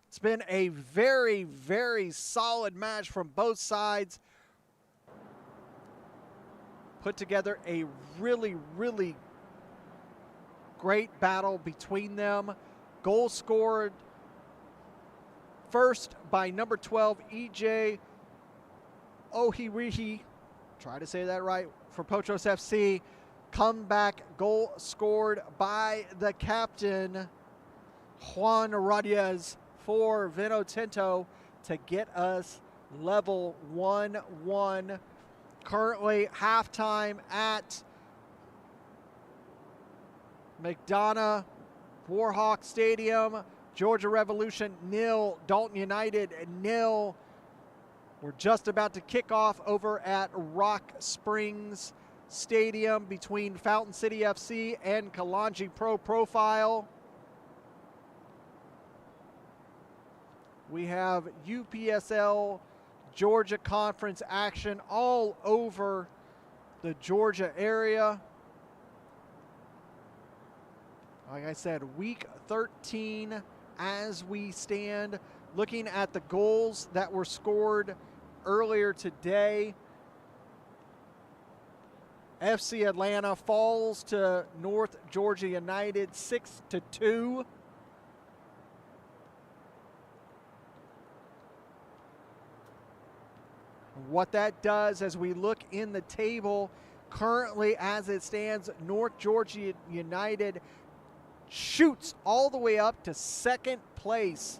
It's been a very, very solid match from both sides. Put together a really, really great battle between them. Goal scored first by number 12, EJ Ohirihi. Try to say that right for Potros FC. Comeback goal scored by the captain, Juan Radiez, for Vinotinto to get us level 1-1. Currently halftime at McDonough Warhawk Stadium. Georgia Revolution 0, Dalton United 0. We're just about to kick off over at Rock Springs Stadium between Fountain City FC and Kalanji Pro Profile. We have UPSL Georgia Conference action all over the Georgia area. Like I said, week 13 as we stand. Looking at the goals that were scored earlier today, FC Atlanta falls to North Georgia United 6-2. What that does as we look in the table, currently as it stands, North Georgia United shoots all the way up to second place.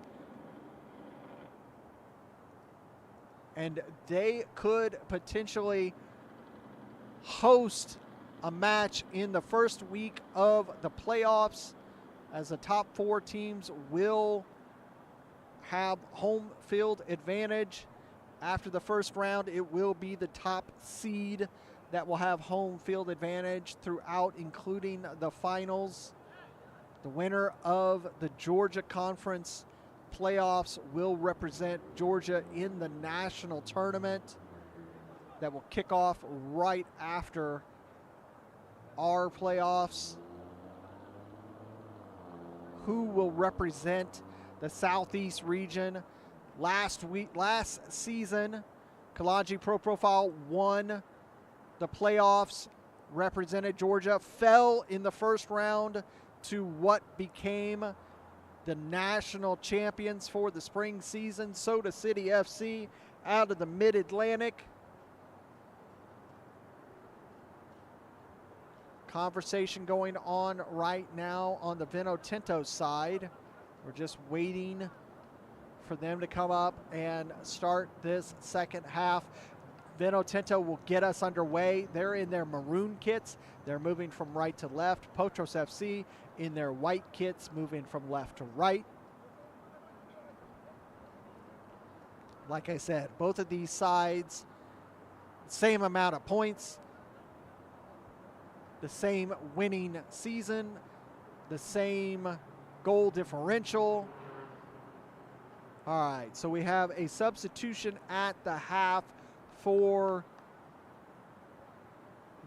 And they could potentially host a match in the first week of the playoffs, as the top 4 teams will have home field advantage. After the first round, it will be the top seed that will have home field advantage throughout, including the finals. The winner of the Georgia Conference playoffs will represent Georgia in the national tournament that will kick off right after our playoffs. Who will represent the Southeast region? Last season, Kalanji Pro Profile won the playoffs, represented Georgia, fell in the first round to what became the national champions for the spring season, Soda City FC out of the Mid-Atlantic. Conversation going on right now on the Vinotinto side. We're just waiting for them to come up and start this second half. Vinotinto will get us underway. They're in their maroon kits. They're moving from right to left. Potros FC in their white kits, moving from left to right. Like I said, both of these sides, same amount of points, the same winning season, the same goal differential. All right, so we have a substitution at the half for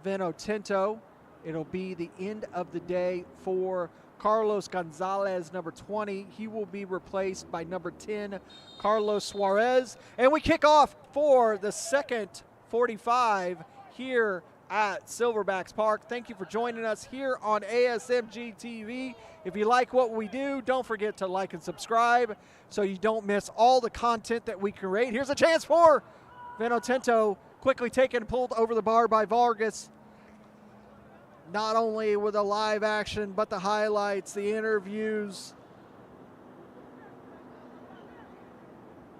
Vinotinto. It'll be the end of the day for Carlos Gonzalez, number 20. He will be replaced by number 10, Carlos Suarez. And we kick off for the second 45 here at Silverbacks Park. Thank you for joining us here on ASMG TV. If you like what we do, don't forget to like and subscribe so you don't miss all the content that we create. Here's a chance for Vinotinto, quickly taken and pulled over the bar by Vargas. Not only with the live action, but the highlights, the interviews,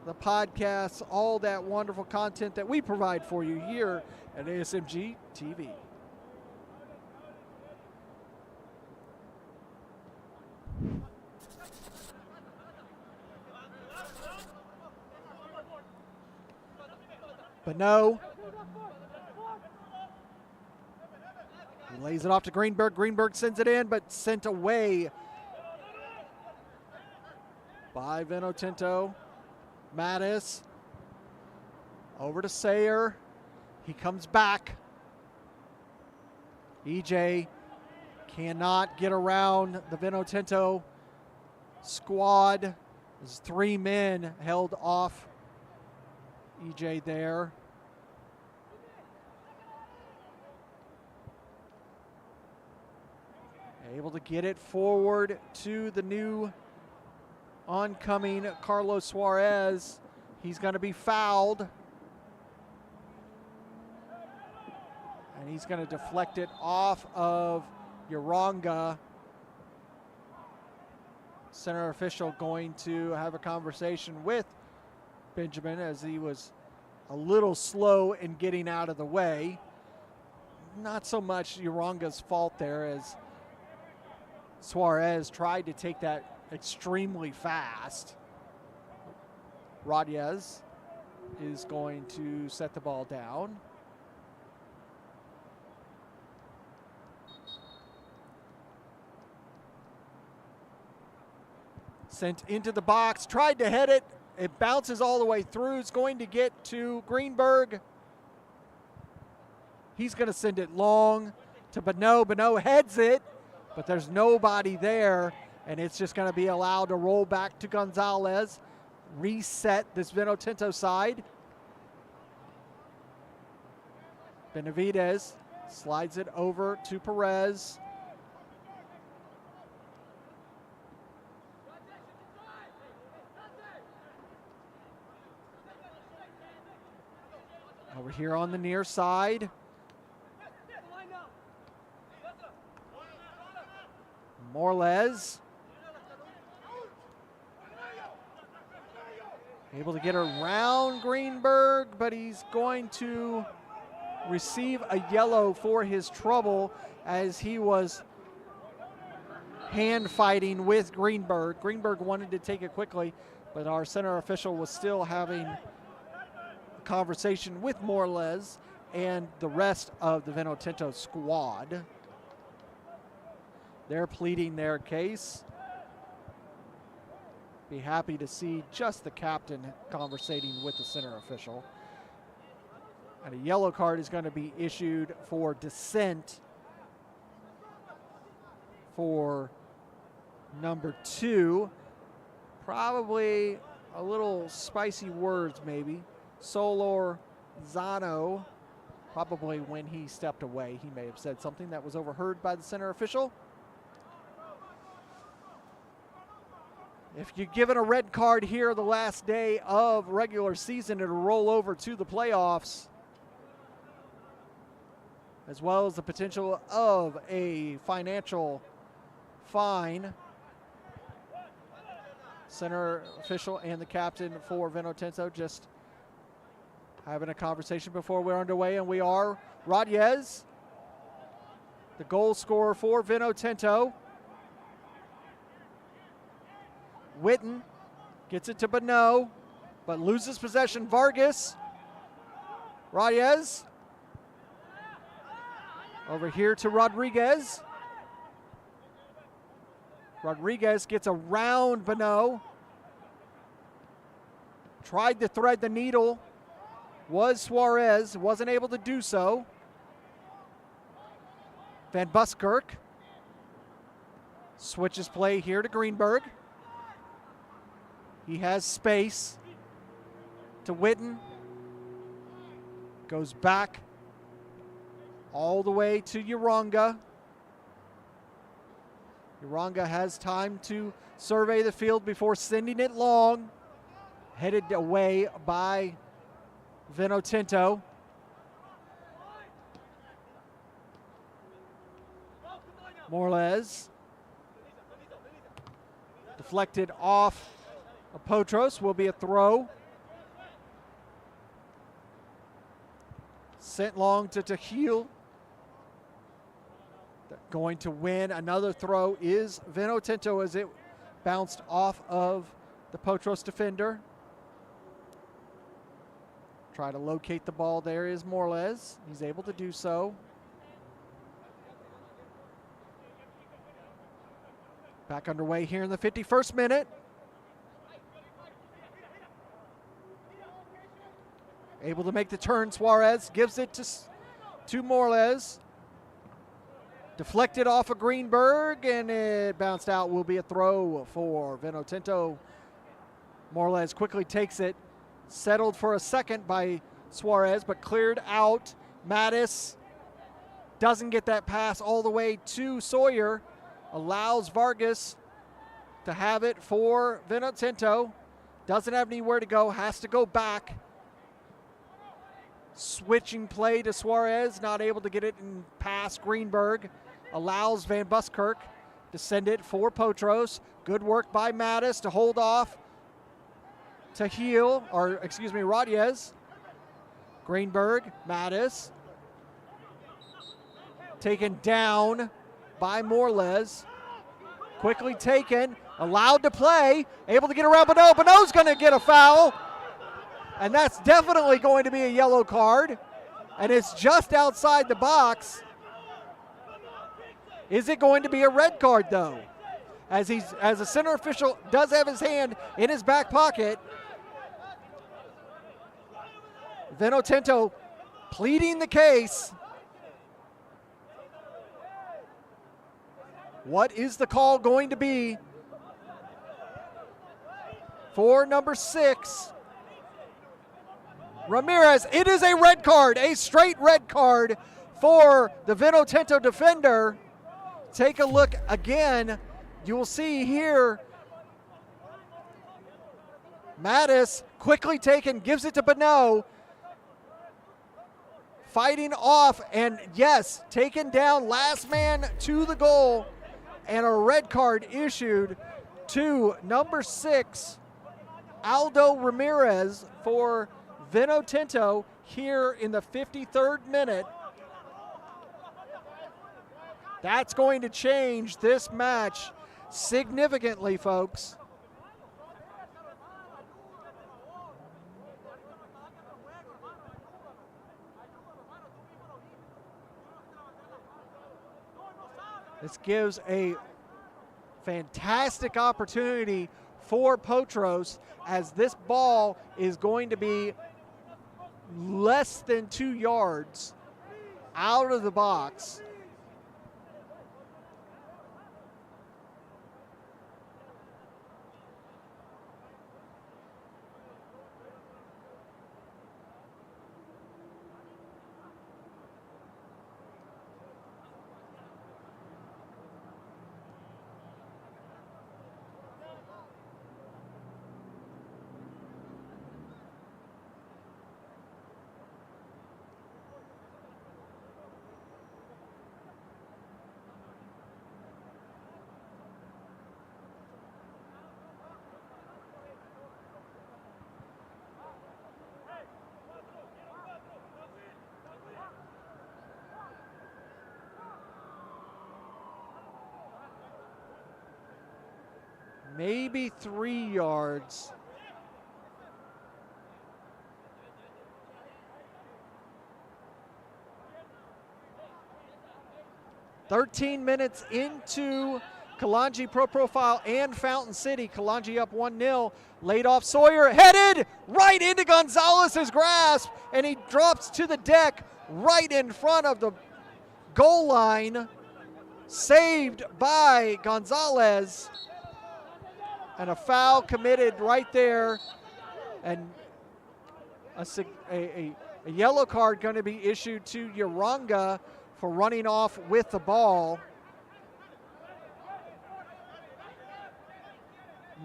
the podcasts, all that wonderful content that we provide for you here at ASMG TV. But no. He lays it off to Greenberg. Greenberg sends it in, but sent away by Vinotinto. Mattis over to Sayer. He comes back. EJ cannot get around the Vinotinto squad. There's 3 men held off EJ there. Able to get it forward to the new oncoming Carlos Suarez. He's going to be fouled. And he's going to deflect it off of Uranga. Center official going to have a conversation with Benjamin as he was a little slow in getting out of the way. Not so much Uranga's fault there as Suarez tried to take that extremely fast. Rodriguez is going to set the ball down. Sent into the box, tried to head it. It bounces all the way through. It's going to get to Greenberg. He's going to send it long to Bonneau. Bonneau heads it, but there's nobody there, and it's just going to be allowed to roll back to Gonzalez. Reset this Vinotinto side. Benavidez slides it over to Perez. Over here on the near side. Morles. Able to get around Greenberg, but he's going to receive a yellow for his trouble as he was hand fighting with Greenberg. Greenberg wanted to take it quickly, but our center official was still having a conversation with Morles and the rest of the Vinotinto squad. They're pleading their case. Be happy to see just the captain conversating with the center official. And a yellow card is going to be issued for dissent for number 2. Probably a little spicy words maybe. Solor Zano, probably when he stepped away, he may have said something that was overheard by the center official. If you're given a red card here the last day of regular season, it'll roll over to the playoffs, as well as the potential of a financial fine. Center official and the captain for Vinotinto just having a conversation before we're underway, and we are. Rodriguez, the goal scorer for Vinotinto. Witten gets it to Bonneau, but loses possession. Vargas. Rodriguez. Over here to Rodriguez. Rodriguez gets around Bonneau. Tried to thread the needle. Was Suarez. Wasn't able to do so. Van Buskirk switches play here to Greenberg. He has space to Witten. Goes back all the way to Uranga. Uranga has time to survey the field before sending it long. Headed away by Vinotinto. Morles. Deflected off. Potros will be a throw. Sent long to Tehil. Going to win another throw is Vinotinto as it bounced off of the Potros defender. Try to locate the ball. There is Morles. He's able to do so. Back underway here in the 51st minute. Able to make the turn, Suarez gives it to Morles. Deflected off of Greenberg, and it bounced out. Will be a throw for Vinotinto. Morles quickly takes it. Settled for a second by Suarez, but cleared out. Mattis doesn't get that pass all the way to Sawyer. Allows Vargas to have it for Vinotinto. Doesn't have anywhere to go. Has to go back. Switching play to Suarez. Not able to get it and pass Greenberg. Allows Van Buskirk to send it for Potros. Good work by Mattis to hold off to Rodriguez. Greenberg, Mattis. Taken down by Morles. Quickly taken, allowed to play, able to get around Bonneau. Bonneau's going to get a foul. And that's definitely going to be a yellow card. And it's just outside the box. Is it going to be a red card, though? As a center official does have his hand in his back pocket. Vinotinto pleading the case. What is the call going to be for number 6? Ramirez. It is a red card, a straight red card for the Vinotinto defender. Take a look again. You will see here Mattis quickly taken, gives it to Bonneau. Fighting off, and yes, taken down, last man to the goal, and a red card issued to number 6, Aldo Ramirez for Vinotinto here in the 53rd minute. That's going to change this match significantly, folks. This gives a fantastic opportunity for Potros, as this ball is going to be less than 2 yards out of the box. Maybe 3 yards. "13 minutes into Kalanji Pro Profile and Fountain City. Kalanji up 1-0. Laid off Sawyer, headed right into Gonzalez's grasp, and he drops to the deck right in front of the goal line. Saved by Gonzalez. And a foul committed right there, and a yellow card going to be issued to Uranga for running off with the ball.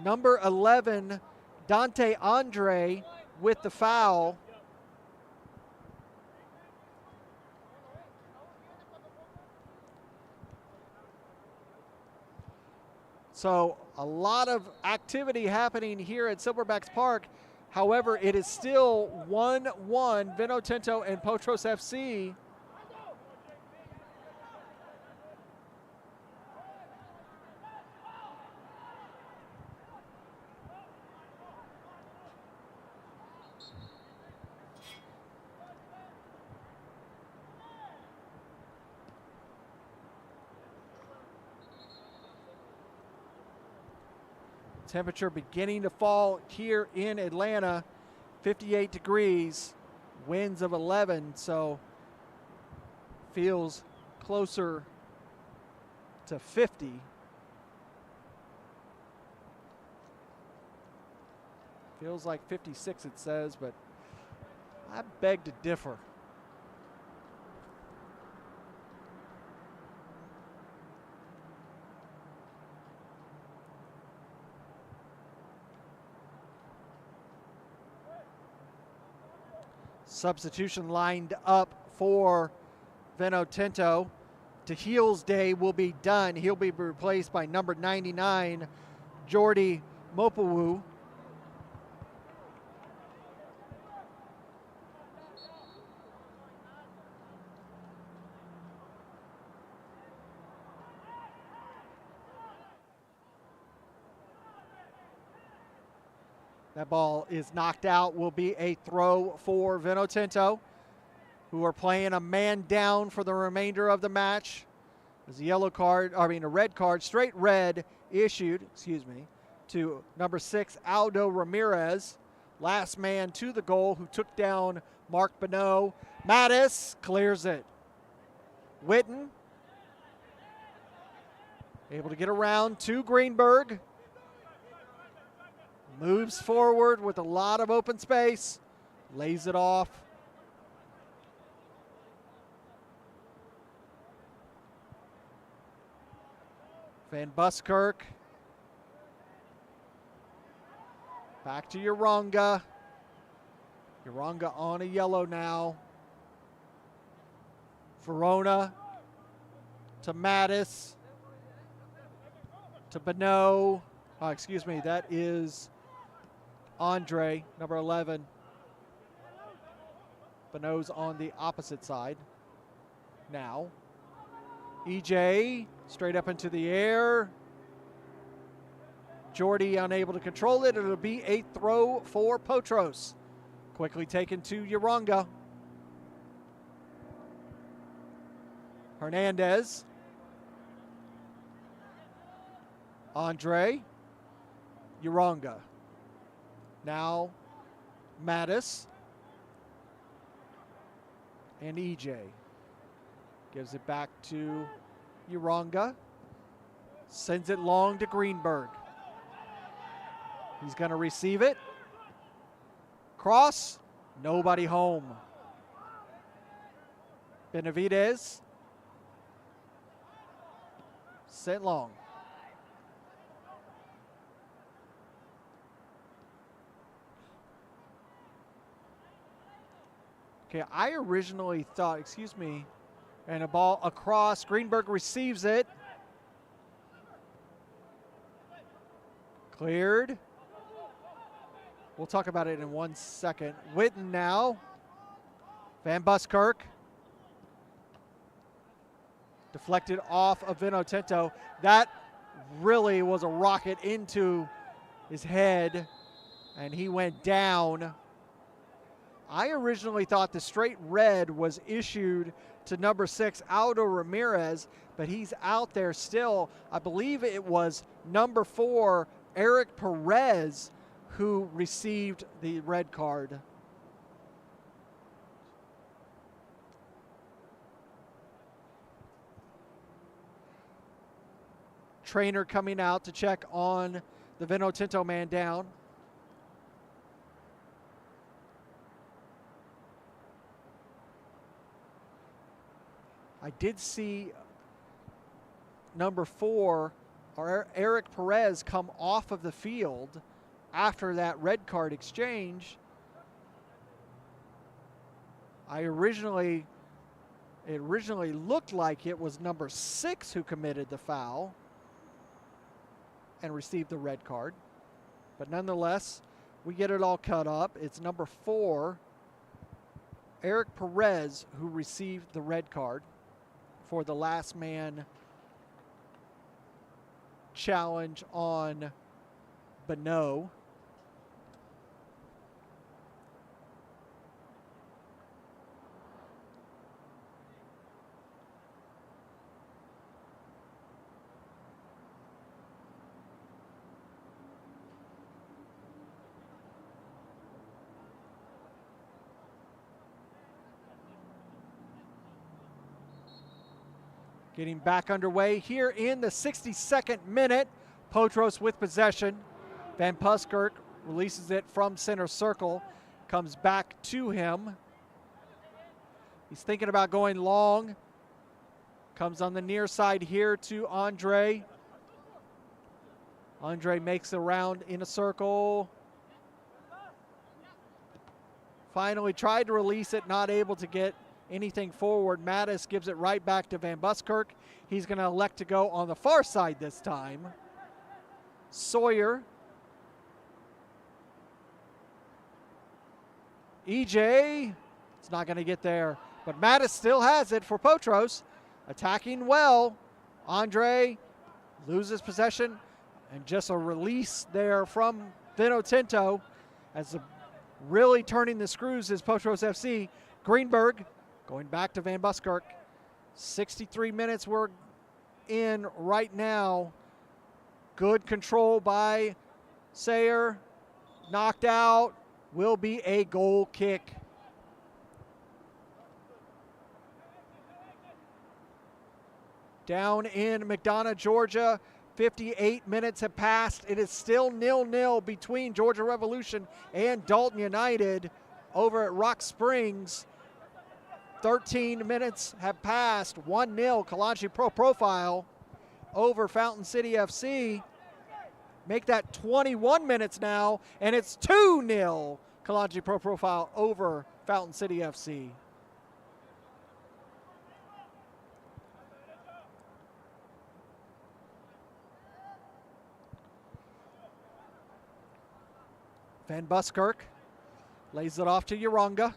Number 11, Dante Andre, with the foul. So a lot of activity happening here at Silverbacks Park. However, it is still 1-1, Vinotinto and Potros FC. Temperature beginning to fall here in Atlanta, 58 degrees. winds of 11, so feels closer to 50. Feels like 56 it says, but I beg to differ. Substitution lined up for Vinotinto. Tehil's day will be done. He'll be replaced by number 99, Jordy Mopawu. That ball is knocked out, will be a throw for Vinotinto, who are playing a man down for the remainder of the match. There's a red card, straight red issued, to number 6, Aldo Ramirez. Last man to the goal who took down Mark Bonneau. Mattis clears it. Witten able to get around to Greenberg. Moves forward with a lot of open space. Lays it off. Van Buskirk. Back to Uronga. Uronga on a yellow now. Verona to Mattis. To Bonneau. That is Andre, number 11. Bonneau's on the opposite side now. EJ straight up into the air. Jordy unable to control it. It'll be a throw for Potros. Quickly taken to Uronga. Hernandez. Andre. Uronga. Now Mattis and EJ. Gives it back to Uronga. Sends it long to Greenberg. He's going to receive it. Cross. Nobody home. Benavidez. Sent long. Okay, I originally thought, and a ball across. Greenberg receives it. Cleared. We'll talk about it in 1 second. Witten now. Van Buskirk. Deflected off of Vinotinto. That really was a rocket into his head, and he went down. I originally thought the straight red was issued to number 6, Aldo Ramirez, but he's out there still. I believe it was number 4, Eric Perez, who received the red card. Trainer coming out to check on the Vinotinto man down. I did see number 4, Eric Perez, come off of the field after that red card exchange. It originally looked like it was number 6 who committed the foul and received the red card. But nonetheless, we get it all cut up. It's number 4, Eric Perez, who received the red card for the last man challenge on Bonneau. Getting back underway here in the 62nd minute. Potros with possession. Van Buskirk releases it from center circle. Comes back to him. He's thinking about going long. Comes on the near side here to Andre. Andre makes a round in a circle. Finally tried to release it, not able to get anything forward. Mattis gives it right back to Van Buskirk. He's going to elect to go on the far side this time. Sawyer. EJ. It's not going to get there. But Mattis still has it for Potros. Attacking well. Andre loses possession. And just a release there from Vinotinto as really turning the screws is Potros FC. Greenberg going back to Van Buskirk. 63 minutes we're in right now. Good control by Sayer. Knocked out. Will be a goal kick. Down in McDonough, Georgia. 58 minutes have passed. It is still 0-0 between Georgia Revolution and Dalton United over at Rock Springs. 13 minutes have passed. 1-0 Kalachi Pro Profile over Fountain City FC. Make that 21 minutes now, and it's 2-0 Kalachi Pro Profile over Fountain City FC. Van Buskirk lays it off to Uranga.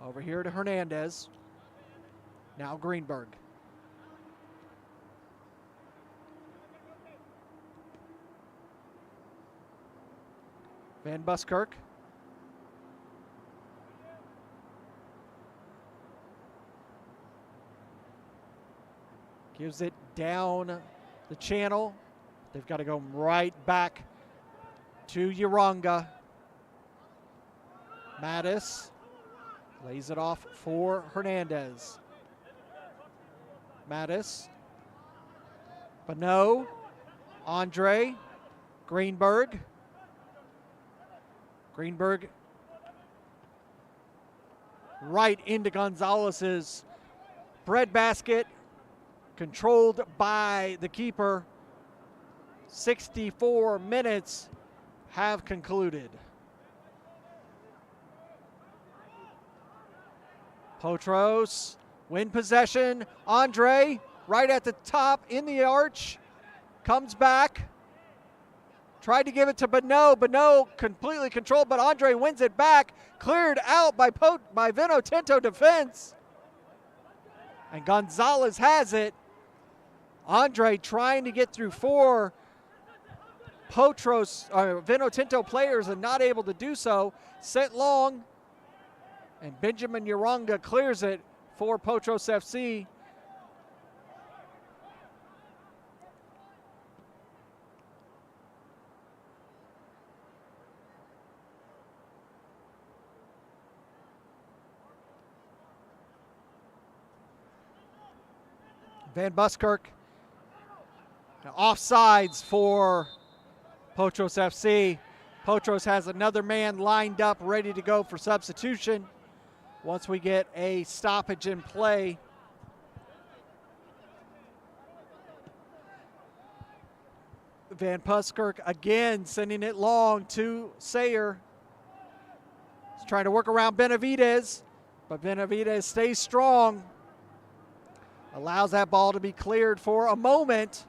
Over here to Hernandez. Now Greenberg. Van Buskirk. Gives it down the channel. They've got to go right back to Uranga. Mattis lays it off for Hernandez. Mattis. Bonneau. Andre. Greenberg. Greenberg right into Gonzalez's breadbasket. Controlled by the keeper. 64 minutes have concluded. Potros win possession. Andre right at the top in the arch. Comes back. Tried to give it to Bonneau. Bonneau completely controlled, but Andre wins it back. Cleared out by Vinotinto defense. And Gonzalez has it. Andre trying to get through four Vinotinto players and not able to do so. Sent long. And Benjamin Uranga clears it for Potros FC. Van Buskirk. Offsides for Potros FC. Potros has another man lined up, ready to go for substitution once we get a stoppage in play. Van Buskirk again sending it long to Sayer. He's trying to work around Benavidez, but Benavidez stays strong. Allows that ball to be cleared for a moment.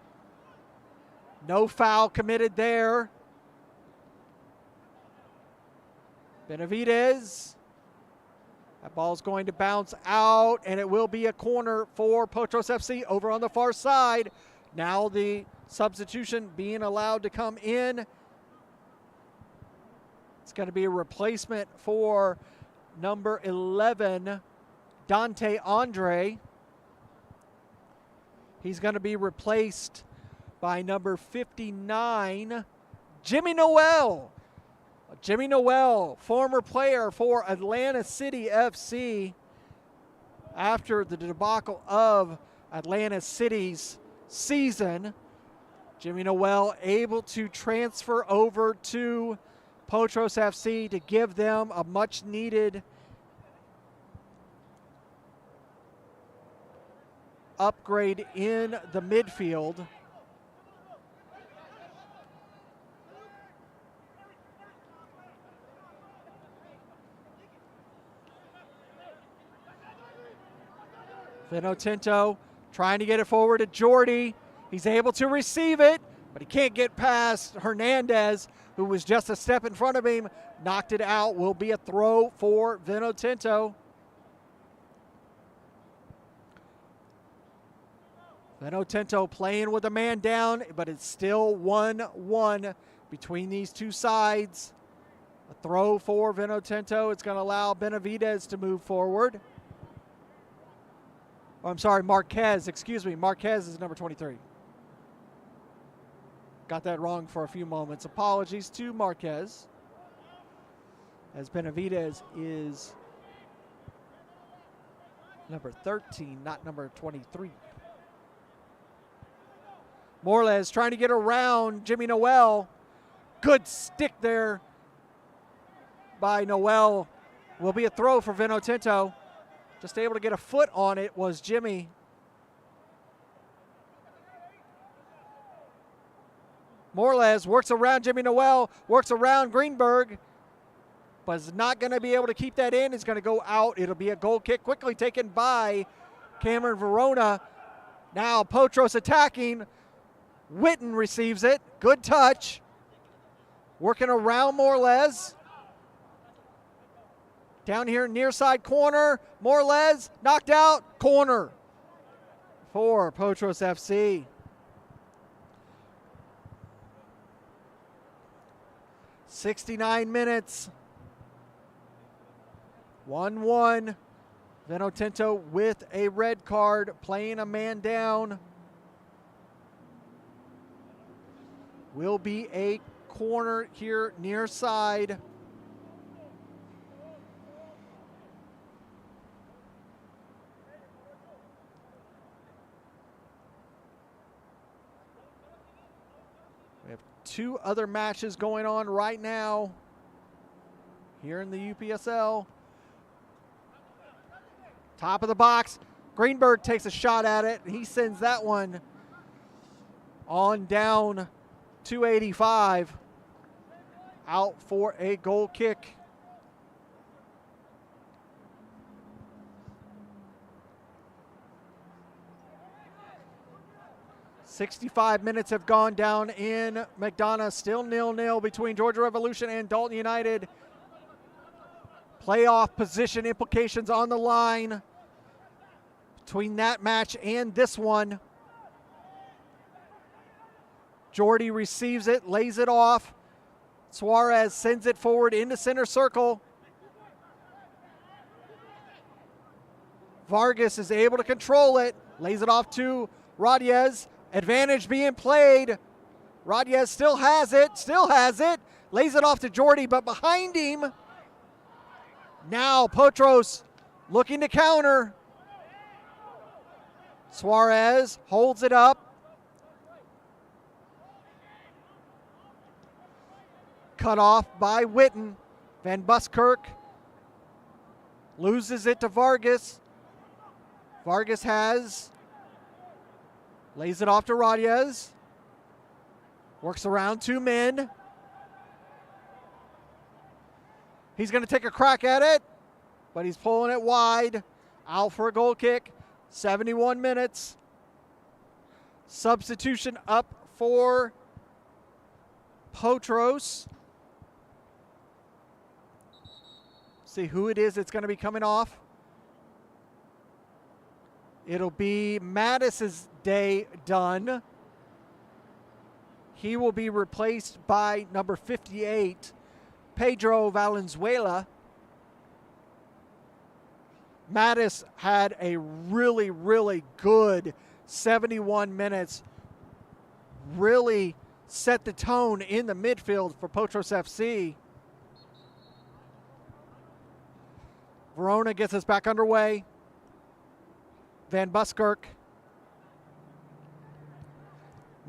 No foul committed there. Benavidez. That ball's going to bounce out, and it will be a corner for Potros FC over on the far side. Now the substitution being allowed to come in. It's going to be a replacement for number 11, Dante Andre. He's going to be replaced by number 59, Jimmy Noel. Jimmy Noel, former player for Atlanta City FC. after the debacle of Atlanta City's season, Jimmy Noel able to transfer over to Potros FC to give them a much-needed upgrade in the midfield. Vinotinto trying to get it forward to Jordy. He's able to receive it, but he can't get past Hernandez, who was just a step in front of him. Knocked it out. Will be a throw for Vinotinto. Vinotinto playing with a man down, but it's still 1-1 between these two sides. A throw for Vinotinto. It's going to allow Benavidez to move forward. Oh, I'm sorry, Marquez. Excuse me. Marquez is number 23. Got that wrong for a few moments. Apologies to Marquez, as Benavidez is number 13, not number 23. Morles trying to get around Jimmy Noel. Good stick there by Noel. Will be a throw for Vinotinto. Just able to get a foot on it was Jimmy. Morles works around Jimmy Noel, works around Greenberg, but is not going to be able to keep that in. It's going to go out. It'll be a goal kick quickly taken by Cameron Verona. Now Potros attacking. Witten receives it. Good touch. Working around Morles. Down here near side corner. Morles knocked out. Corner for Potros FC. 69 minutes. 1-1. Vinotinto with a red card, playing a man down. Will be a corner here near side. We have two other matches going on right now here in the UPSL. Top of the box. Greenberg takes a shot at it. He sends that one on down 285. Out for a goal kick. "65 minutes have gone down in McDonough. Still 0-0 between Georgia Revolution and Dalton United. Playoff position implications on the line between that match and this one. Jordy receives it, lays it off. Suarez sends it forward into center circle. Vargas is able to control it, lays it off to Rodriguez. Advantage being played. Rodriguez still has it, lays it off to Jordy, but behind him, now Potros looking to counter. Suarez holds it up. Cut off by Witten. Van Buskirk loses it to Vargas. Vargas lays it off to Rodriguez. Works around two men. He's going to take a crack at it, but he's pulling it wide. Out for a goal kick. 71 minutes. Substitution up for Potros. See who it is that's going to be coming off. It'll be Mattis's day done. He will be replaced by number 58, Pedro Valenzuela. Mattis had a really, really good 71 minutes. Really set the tone in the midfield for Potros FC. Verona gets us back underway. Van Buskirk.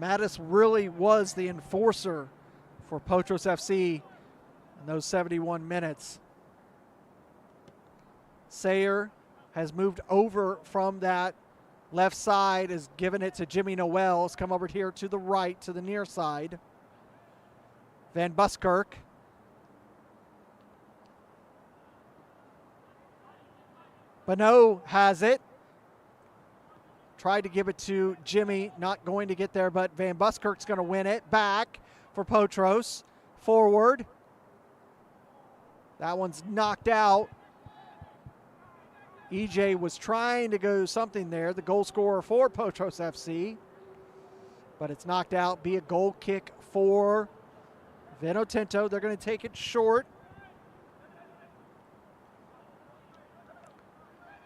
Mattis really was the enforcer for Potros FC in those 71 minutes. Sayer has moved over from that left side, has given it to Jimmy Noel. Has come over here to the right, to the near side. Van Buskirk. Bonneau has it. Tried to give it to Jimmy, not going to get there, but Van Buskirk's going to win it. Back for Potros. Forward. That one's knocked out. EJ was trying to go something there, the goal scorer for Potros FC, but it's knocked out. Be a goal kick for Vinotinto. They're going to take it short.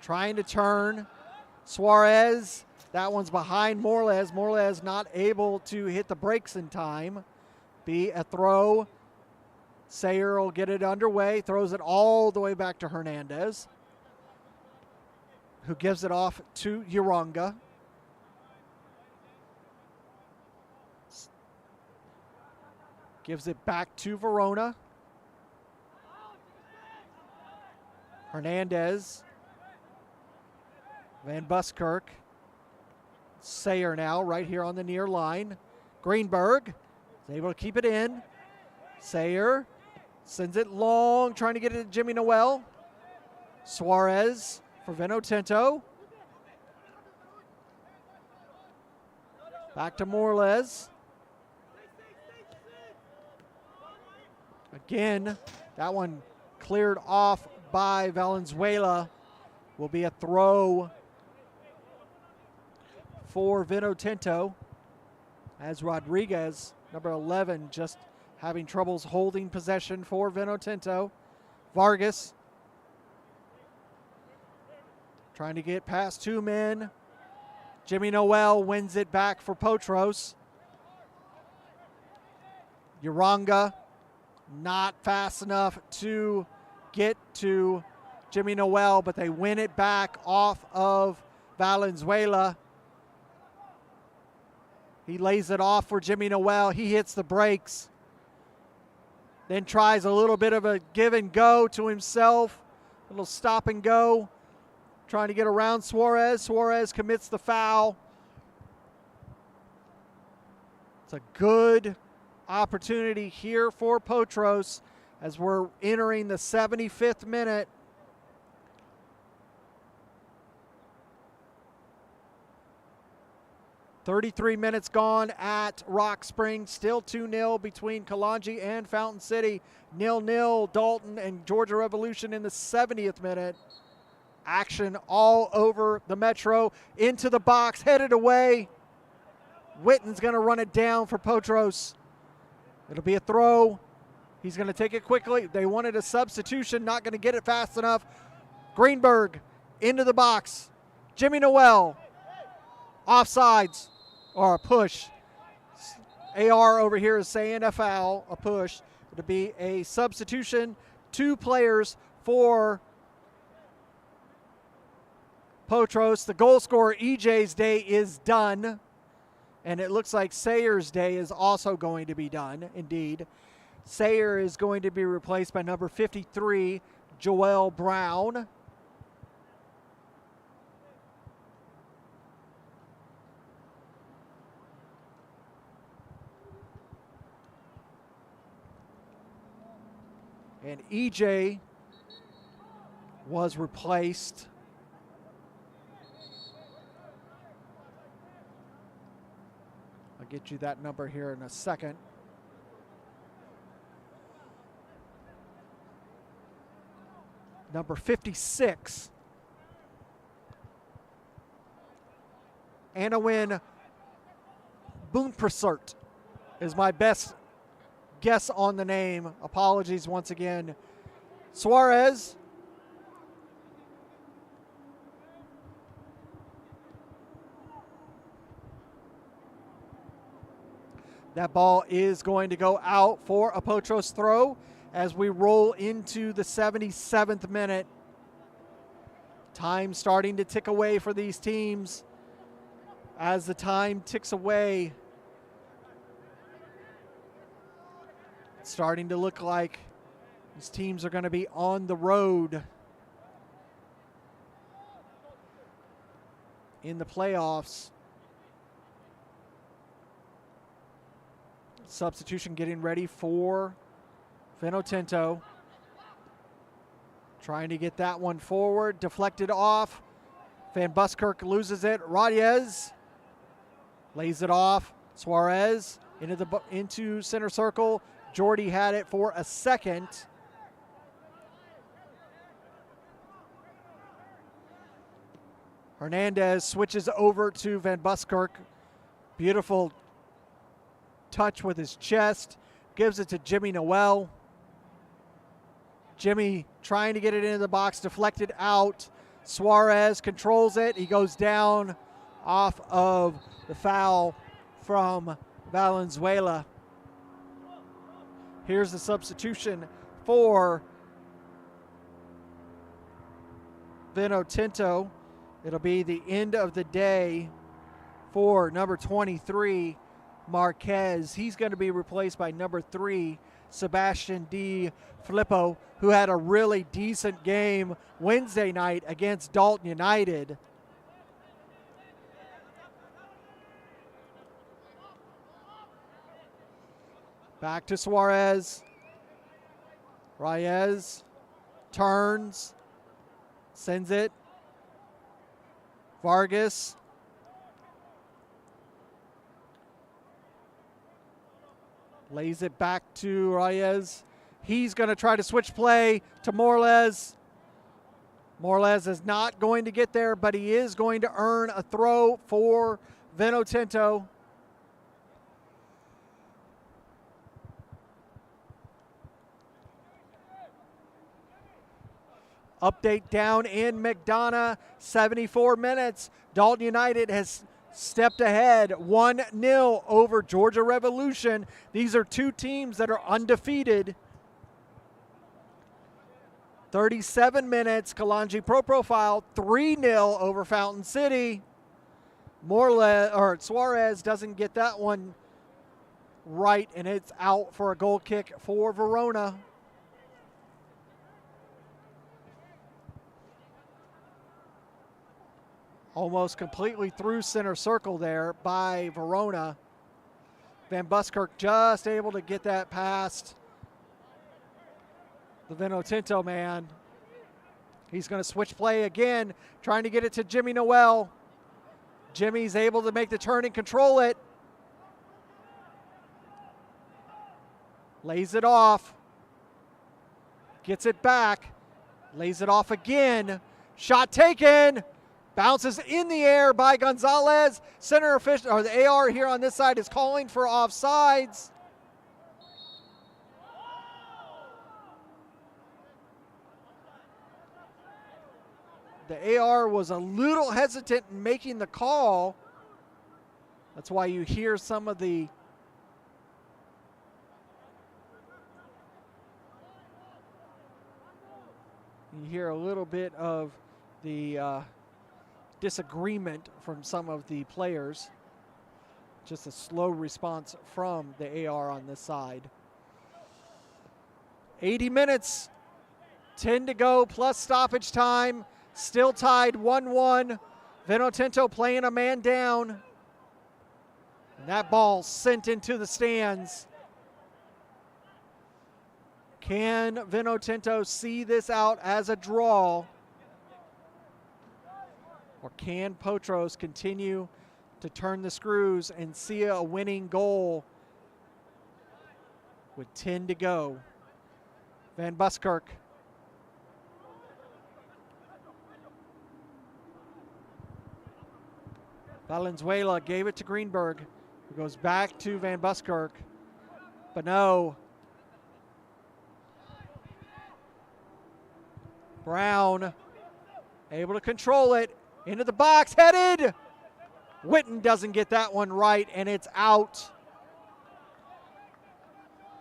Trying to turn. Suarez, that one's behind Morles. Morles not able to hit the brakes in time. Be a throw. Sayer will get it underway, throws it all the way back to Hernandez, who gives it off to Uranga. Gives it back to Verona. Hernandez. Van Buskirk. Sayer now right here on the near line. Greenberg is able to keep it in. Sayer sends it long, trying to get it to Jimmy Noel. Suarez for Vinotinto. Back to Morles. Again, that one cleared off by Valenzuela. Will be a throw for Vinotinto, as Rodriguez, number 11, just having troubles holding possession for Vinotinto. Vargas trying to get past two men. Jimmy Noel wins it back for Potros. Uranga not fast enough to get to Jimmy Noel, but they win it back off of Valenzuela. He lays it off for Jimmy Noel. He hits the brakes. Then tries a little bit of a give and go to himself. A little stop and go. Trying to get around Suarez. Suarez commits the foul. It's a good opportunity here for Potros as we're entering the 75th minute. .33 minutes gone at Rock Springs. Still 2-0 between Kalanji and Fountain City. 0-0 Dalton and Georgia Revolution in the 70th minute. Action all over the Metro. Into the box, headed away. Witten's going to run it down for Potros. It'll be a throw. He's going to take it quickly. They wanted a substitution, not going to get it fast enough. Greenberg into the box. Jimmy Noel. Offsides or a push. AR over here is saying a foul, a push. It'll be a substitution. 2 players for Potros. The goal scorer, EJ's day is done. And it looks like Sayer's day is also going to be done, indeed. Sayer is going to be replaced by number 53, Joel Brown. And EJ was replaced. I'll get you that number here in a second. Number 56. Anawin Boonprasert is my best guess on the name. Apologies once again. Suarez. That ball is going to go out for a Potros throw as we roll into the 77th minute. Time starting to tick away for these teams. As the time ticks away, it's starting to look like these teams are going to be on the road in the playoffs. Substitution getting ready for Vinotinto. Trying to get that one forward. Deflected off. Van Buskirk loses it. Reyes lays it off. Suarez into center circle. Jordy had it for a second. Hernandez switches over to Van Buskirk. Beautiful touch with his chest. Gives it to Jimmy Noel. Jimmy trying to get it into the box, deflected out. Suarez controls it. He goes down off of the foul from Valenzuela. Here's the substitution for Vinotinto. It'll be the end of the day for number 23, Marquez. He's going to be replaced by number 3, Sebastian Di Filippo, who had a really decent game Wednesday night against Dalton United. Back to Suarez. Reyes turns, sends it. Vargas. Lays it back to Reyes. He's going to try to switch play to Morles. Morles is not going to get there, but he is going to earn a throw for Vinotinto. Update down in McDonough, 74 minutes. Dalton United has stepped ahead 1-0 over Georgia Revolution. These are two teams that are undefeated. 37 minutes, Kalanji Pro Profile 3-0 over Fountain City. Suarez doesn't get that one right, and it's out for a goal kick for Verona. Almost completely through center circle there by Verona. Van Buskirk just able to get that past the Vinotinto man. He's going to switch play again, trying to get it to Jimmy Noel. Jimmy's able to make the turn and control it. Lays it off. Gets it back. Lays it off again. Shot taken. Bounces in the air by Gonzalez. Center official, or the AR here on this side, is calling for offsides. The AR was a little hesitant in making the call. That's why you hear some of the a little bit of the disagreement from some of the players. Just a slow response from the AR on this side. 80 minutes, 10 to go plus stoppage time. Still tied 1-1. Vinotinto playing a man down. And that ball sent into the stands. Can Vinotinto see this out as a draw? Or can Potros continue to turn the screws and see a winning goal with 10 to go? Van Buskirk. Valenzuela gave it to Greenberg, who goes back to Van Buskirk. But no. Brown able to control it. Into the box, headed. Witten doesn't get that one right, and it's out.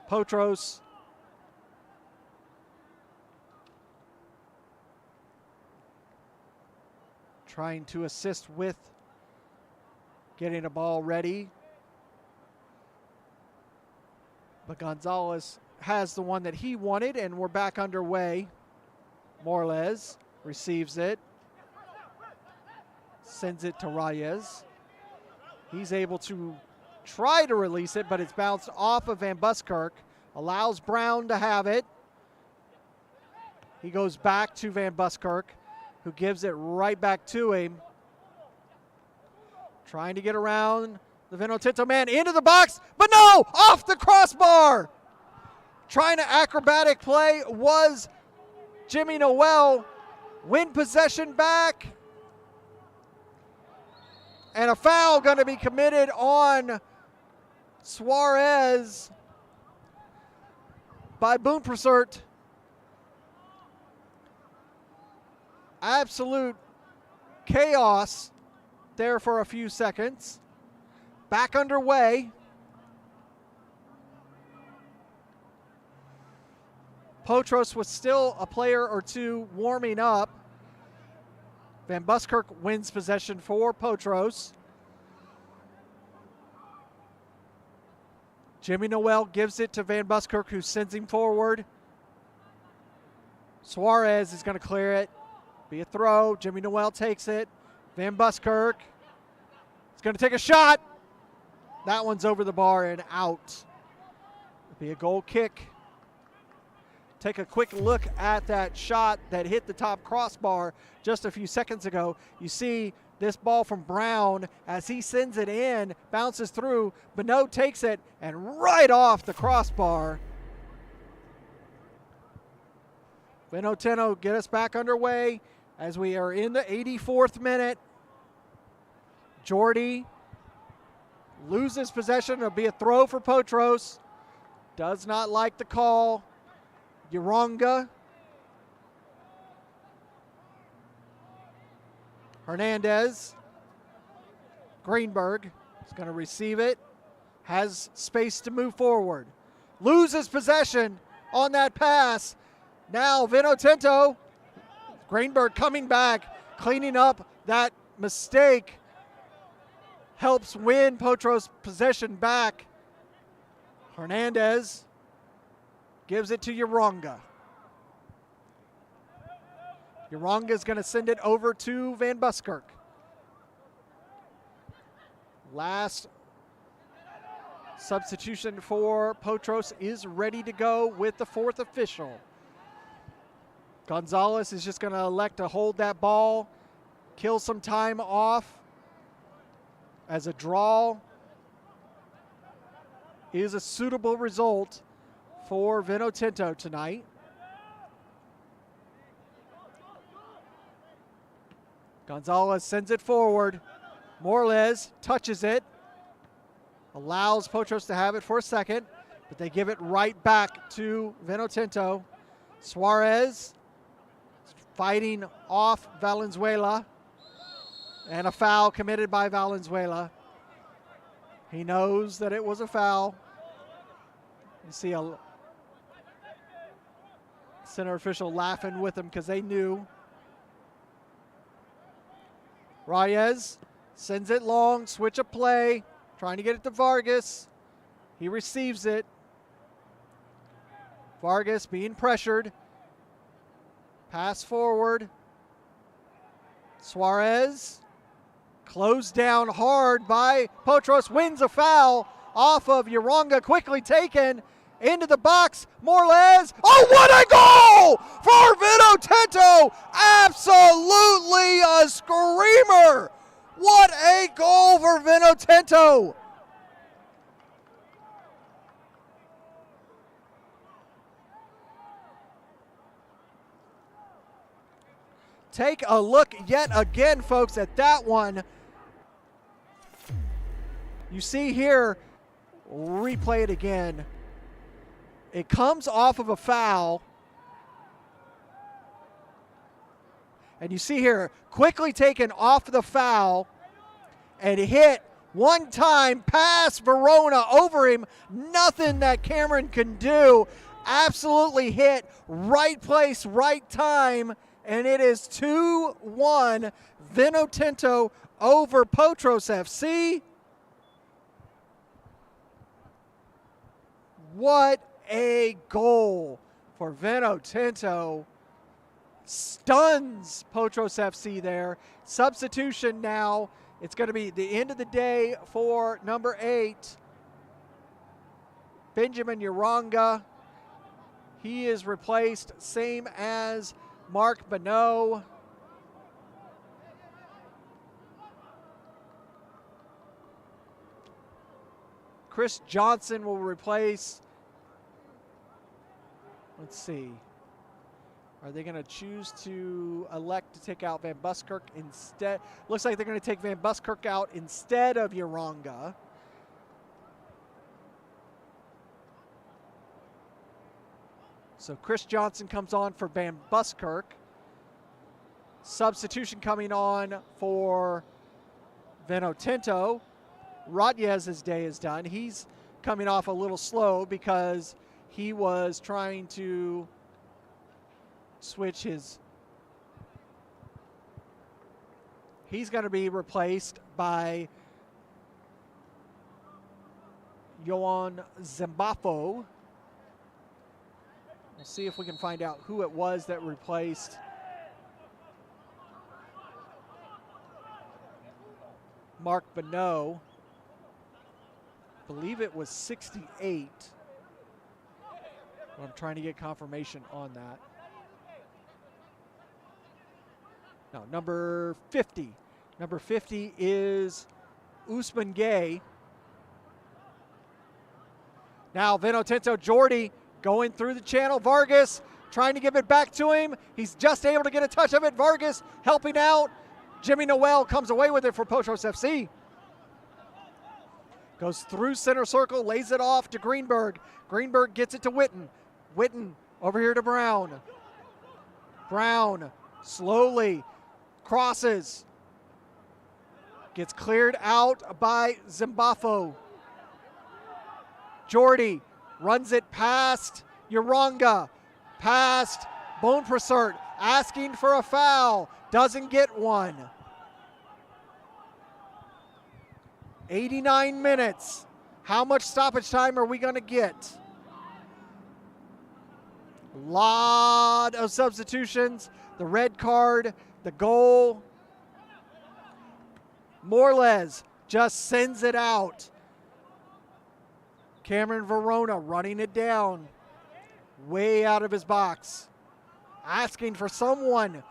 Potros. trying to assist with getting the ball ready. But Gonzalez has the one that he wanted, and we're back underway. Morales receives it. Sends it to Reyes. He's able to try to release it, but it's bounced off of Van Buskirk. Allows Brown to have it. He goes back to Van Buskirk, who gives it right back to him. Trying to get around the Vinotinto man into the box, but no! Off the crossbar! Trying to acrobatic play was Jimmy Noel. Win possession back. And a foul going to be committed on Suarez by Boonprasert. Absolute chaos there for a few seconds. Back underway. Potros was still a player or two warming up. Van Buskirk wins possession for Potros. Jimmy Noel gives it to Van Buskirk, who sends him forward. Suarez is going to clear it. Be a throw. Jimmy Noel takes it. Van Buskirk is going to take a shot. That one's over the bar and out. It'll be a goal kick. Take a quick look at that shot that hit the top crossbar just a few seconds ago. You see this ball from Brown as he sends it in, bounces through. Bonneau takes it and right off the crossbar. Vinotinto get us back underway as we are in the 84th minute. Jordy loses possession. It'll be a throw for Potros. Does not like the call. Uronga. Hernandez. Greenberg is going to receive it. Has space to move forward. Loses possession on that pass. Now Vinotinto. Greenberg coming back, cleaning up that mistake. Helps win Potros possession back. Hernandez gives it to Uronga. Uronga is going to send it over to Van Buskirk. Last substitution for Potros is ready to go with the fourth official. Gonzalez is just going to elect to hold that ball, kill some time off as a draw is a suitable result for Vinotinto tonight. Gonzalez sends it forward. Morales touches it. Allows Potros to have it for a second, but they give it right back to Vinotinto. Suarez fighting off Valenzuela. And a foul committed by Valenzuela. He knows that it was a foul. You see a center official laughing with him because they knew. Reyes sends it long, switch of play, trying to get it to Vargas. He receives it. Vargas being pressured. Pass forward. Suarez closed down hard by Potros, wins a foul off of Uronga, quickly taken into the box. Morales, oh, what a goal for Vinotinto! Absolutely a screamer! What a goal for Vinotinto! Take a look yet again, folks, at that one. You see here, replay it again. It comes off of a foul. And you see here, quickly taken off the foul and hit one time past Verona over him. Nothing that Cameron can do. Absolutely hit, right place, right time. and it is 2-1 Vinotinto over Potros FC. What a goal for Vinotinto. Stuns Potros FC there. Substitution now. It's going to be the end of the day for number 8, Benjamin Uranga. He is replaced, same as Mark Bonneau. Chris Johnson will replace, let's see, are they going to choose to elect to take out Van Buskirk instead? Looks like they're going to take Van Buskirk out instead of Uranga. So Chris Johnson comes on for Van Buskirk. Substitution coming on for Vinotinto. Rodriguez's day is done. He's coming off a little slow because he was trying to switch his. He's going to be replaced by Yohan Zimbafo. We'll see if we can find out who it was that replaced Mark Bonneau. I believe it was 68. I'm trying to get confirmation on that. No, number 50. Number 50 is Usman Gay. Now Vinotinto, Jordy going through the channel. Vargas trying to give it back to him. He's just able to get a touch of it. Vargas helping out. Jimmy Noel comes away with it for Potros FC. Goes through center circle, lays it off to Greenberg. Greenberg gets it to Witten. Witten over here to Brown. Brown slowly crosses. Gets cleared out by Zimbafo. Jordy runs it past Uranga. Past Boneprasert, asking for a foul. Doesn't get one. 89 minutes. How much stoppage time are we going to get? A lot of substitutions. The red card, the goal. Morles just sends it out. Cameron Verona running it down. Way out of his box. Asking for someone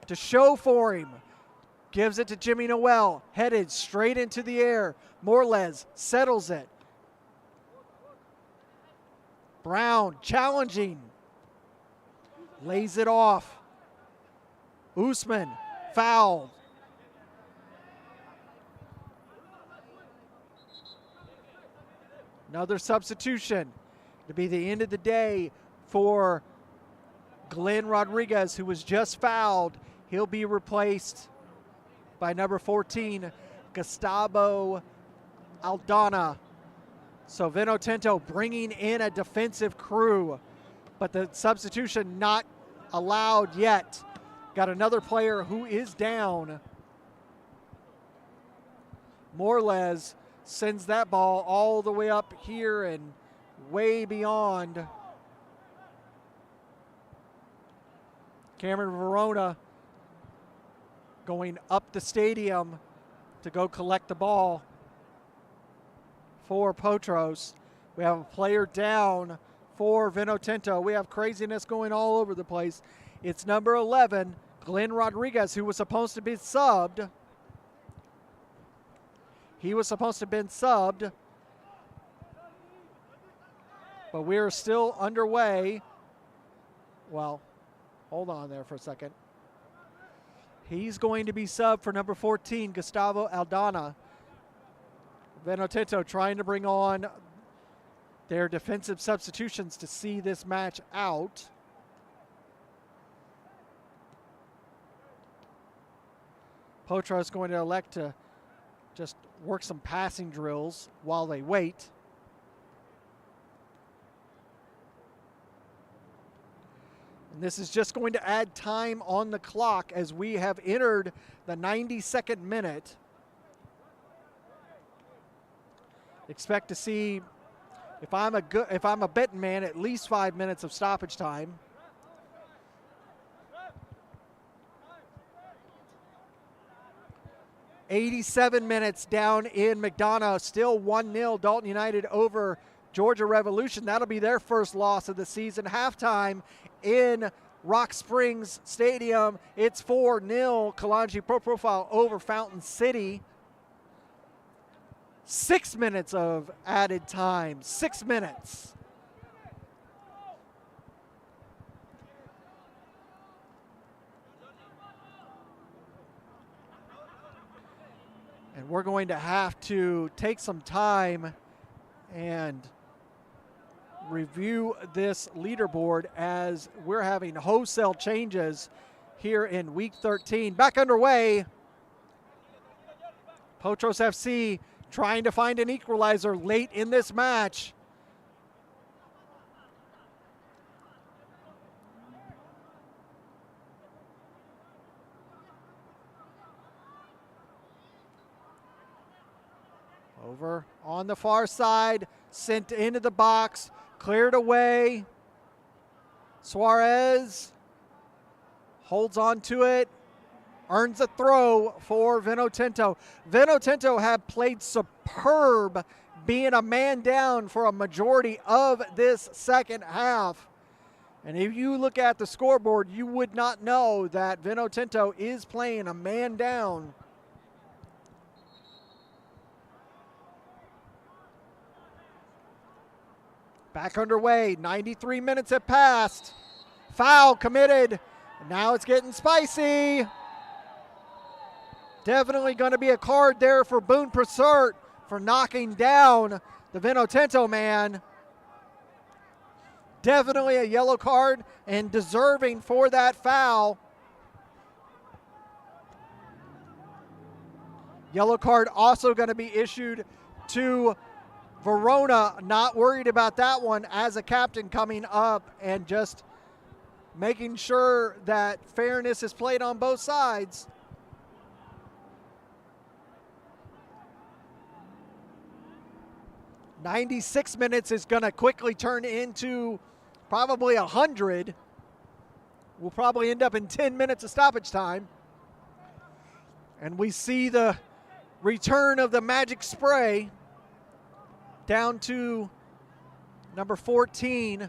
to show for him. Gives it to Jimmy Noel, headed straight into the air. Morles settles it. Brown challenging. Lays it off. Usman, foul. Another substitution to be the end of the day for Glenn Rodriguez, who was just fouled. He'll be replaced by number 14, Gustavo Aldana. So Vinotinto bringing in a defensive crew, but the substitution not allowed yet. Got another player who is down. Morles sends that ball all the way up here and way beyond. Cameron Verona going up the stadium to go collect the ball for Potros. We have a player down for Vinotinto. We have craziness going all over the place. It's number 11, Glenn Rodriguez, who was supposed to be subbed. He was supposed to have been subbed, but we're still underway. Well, hold on there for a second. He's going to be subbed for number 14, Gustavo Aldana. Vinotinto trying to bring on their defensive substitutions to see this match out. Potros going to elect to just work some passing drills while they wait. This is just going to add time on the clock as we have entered the 92nd minute. Expect to see, if I'm a betting man, at least 5 minutes of stoppage time. '87 minutes down in McDonough, still 1-0 Dalton United over Georgia Revolution. That'll be their first loss of the season. Halftime in Rock Springs Stadium, it's 4-0 Kalanji Pro Profile over Fountain City. 6 minutes of added time, 6 minutes. And we're going to have to take some time and review this leaderboard as we're having wholesale changes here in week 13. Back underway. Potros FC trying to find an equalizer late in this match. Over on the far side, sent into the box, cleared away. Suarez holds on to it, earns a throw for Vinotinto. Vinotinto have played superb, being a man down for a majority of this second half. And if you look at the scoreboard, you would not know that Vinotinto is playing a man down. Back underway, 93 minutes have passed. Foul committed. Now it's getting spicy. Definitely going to be a card there for Boone Pursuit for knocking down the Vinotinto man. Definitely a yellow card and deserving for that foul. Yellow card also going to be issued to Verona. Not worried about that one as a captain coming up and just making sure that fairness is played on both sides. "96 minutes is going to quickly turn into probably 100. We'll probably end up in 10 minutes of stoppage time. And we see the return of the magic spray down to number 14.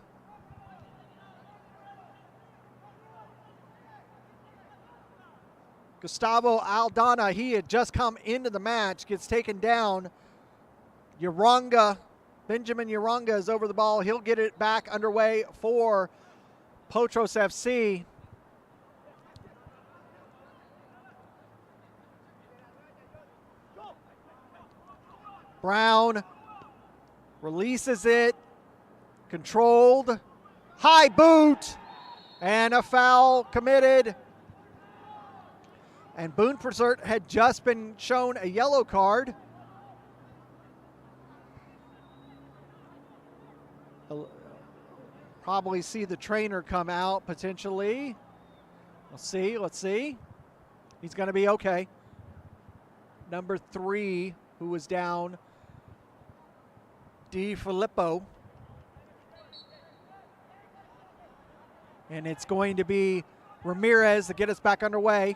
Gustavo Aldana, he had just come into the match, gets taken down. Uranga, Benjamin Uranga is over the ball. He'll get it back underway for Potros FC. Brown releases it, controlled, high boot, and a foul committed. And Boone Pursuit had just been shown a yellow card. Probably see the trainer come out potentially. Let's see. He's going to be okay. Number 3, who was down, Di Filippo. And it's going to be Ramirez to get us back underway.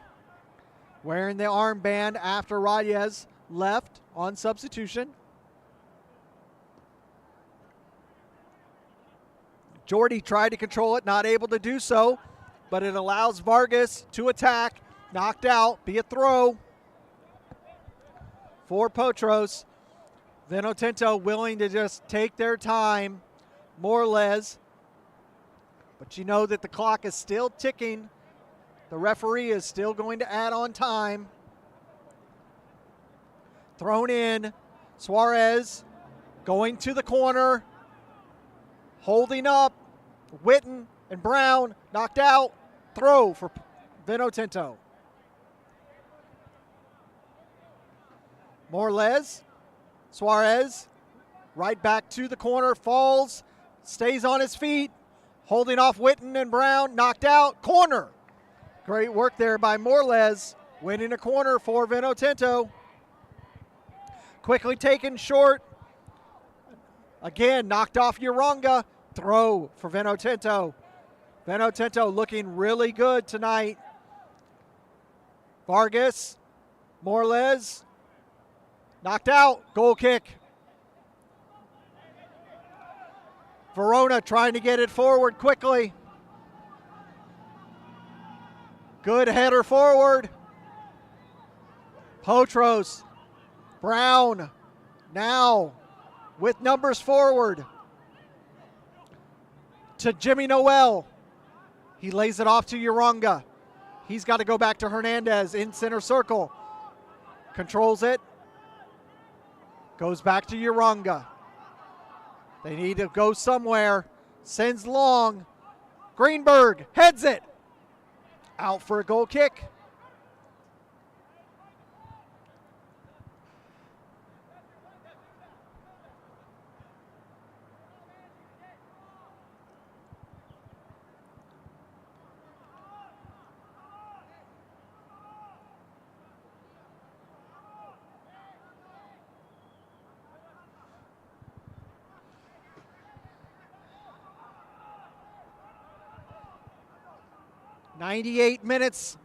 Wearing the armband after Reyes left on substitution. Jordy tried to control it, not able to do so, but it allows Vargas to attack. Knocked out, be a throw for Potros. Vinotinto willing to just take their time, more or less. But you know that the clock is still ticking. The referee is still going to add on time. Thrown in. Suarez going to the corner. Holding up. Witten and Brown knocked out. Throw for Vinotinto. Morles. Suarez right back to the corner. Falls. Stays on his feet. Holding off Witten and Brown, knocked out, corner. Great work there by Morles, winning a corner for Vinotinto. Quickly taken short. Again, knocked off Uranga. Throw for Vinotinto. Vinotinto looking really good tonight. Vargas, Morles, knocked out, goal kick. Verona trying to get it forward quickly. Good header forward. Potros, Brown, now with numbers forward to Jimmy Noel. He lays it off to Uranga. He's got to go back to Hernandez in center circle. Controls it. Goes back to Uranga. They need to go somewhere. Sends long. Greenberg heads it. Out for a goal kick. .98 minutes.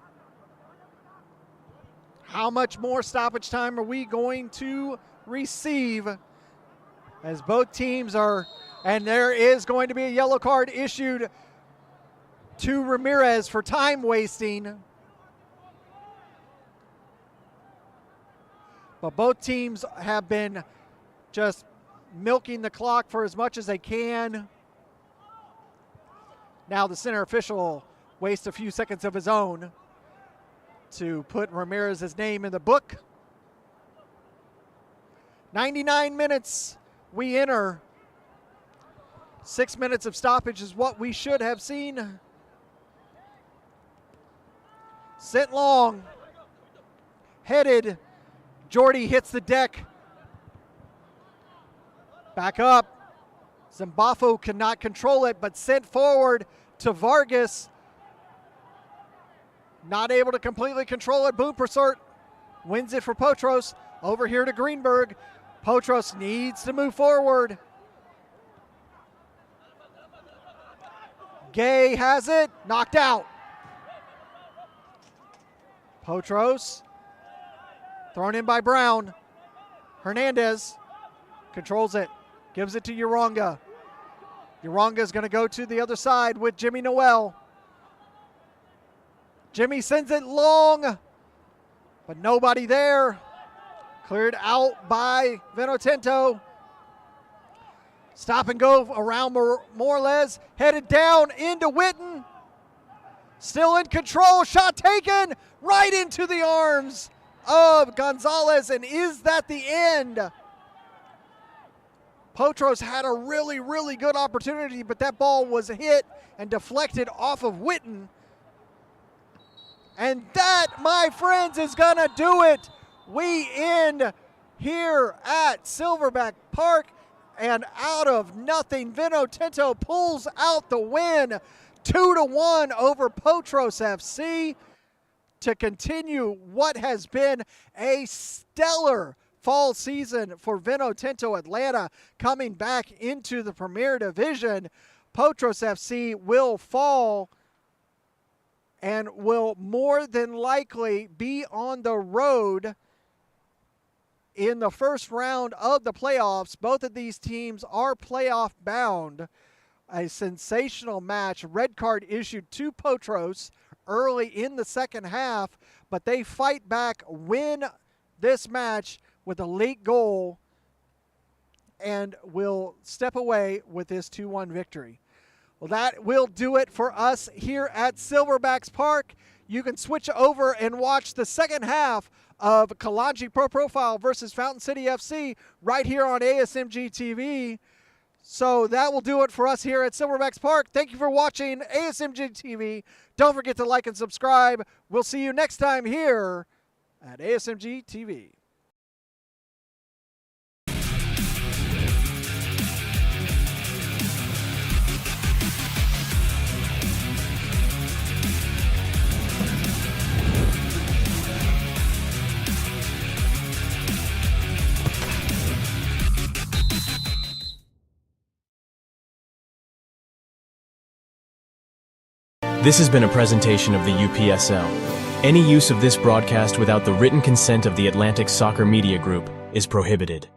How much more stoppage time are we going to receive as both teams are, and there is going to be a yellow card issued to Ramirez for time wasting. But both teams have been just milking the clock for as much as they can. Now the center official waste a few seconds of his own to put Ramirez's name in the book. 99 minutes we enter. 6 minutes of stoppage is what we should have seen. Sent long. Headed. Jordy hits the deck. Back up. Zambafo cannot control it, but sent forward to Vargas. Not able to completely control it. Boopersert wins it for Potros. Over here to Greenberg. Potros needs to move forward. Gay has it. Knocked out. Potros. Thrown in by Brown. Hernandez controls it. Gives it to Uranga. Uranga is going to go to the other side with Jimmy Noel. Jimmy sends it long, but nobody there. Cleared out by Vinotinto. Stop and go around Morles. Headed down into Witten. Still in control. Shot taken right into the arms of Gonzalez. And is that the end? Potros had a really, really good opportunity, but that ball was hit and deflected off of Witten. And that, my friends, is going to do it. We end here at Silverback Park, and out of nothing, Vinotinto pulls out the win 2-1 over Potros FC to continue what has been a stellar fall season for Vinotinto Atlanta coming back into the Premier Division. Potros FC will fall and will more than likely be on the road in the first round of the playoffs. Both of these teams are playoff bound. A sensational match. Red card issued to Potros early in the second half, but they fight back, win this match with a late goal, and will step away with this 2-1 victory. Well, that will do it for us here at Silverbacks Park. You can switch over and watch the second half of Kalanji Pro Profile versus Fountain City FC right here on ASMG TV. So that will do it for us here at Silverbacks Park. Thank you for watching ASMG TV. Don't forget to like and subscribe. We'll see you next time here at ASMG TV. This has been a presentation of the UPSL. Any use of this broadcast without the written consent of the Atlantic Soccer Media Group is prohibited.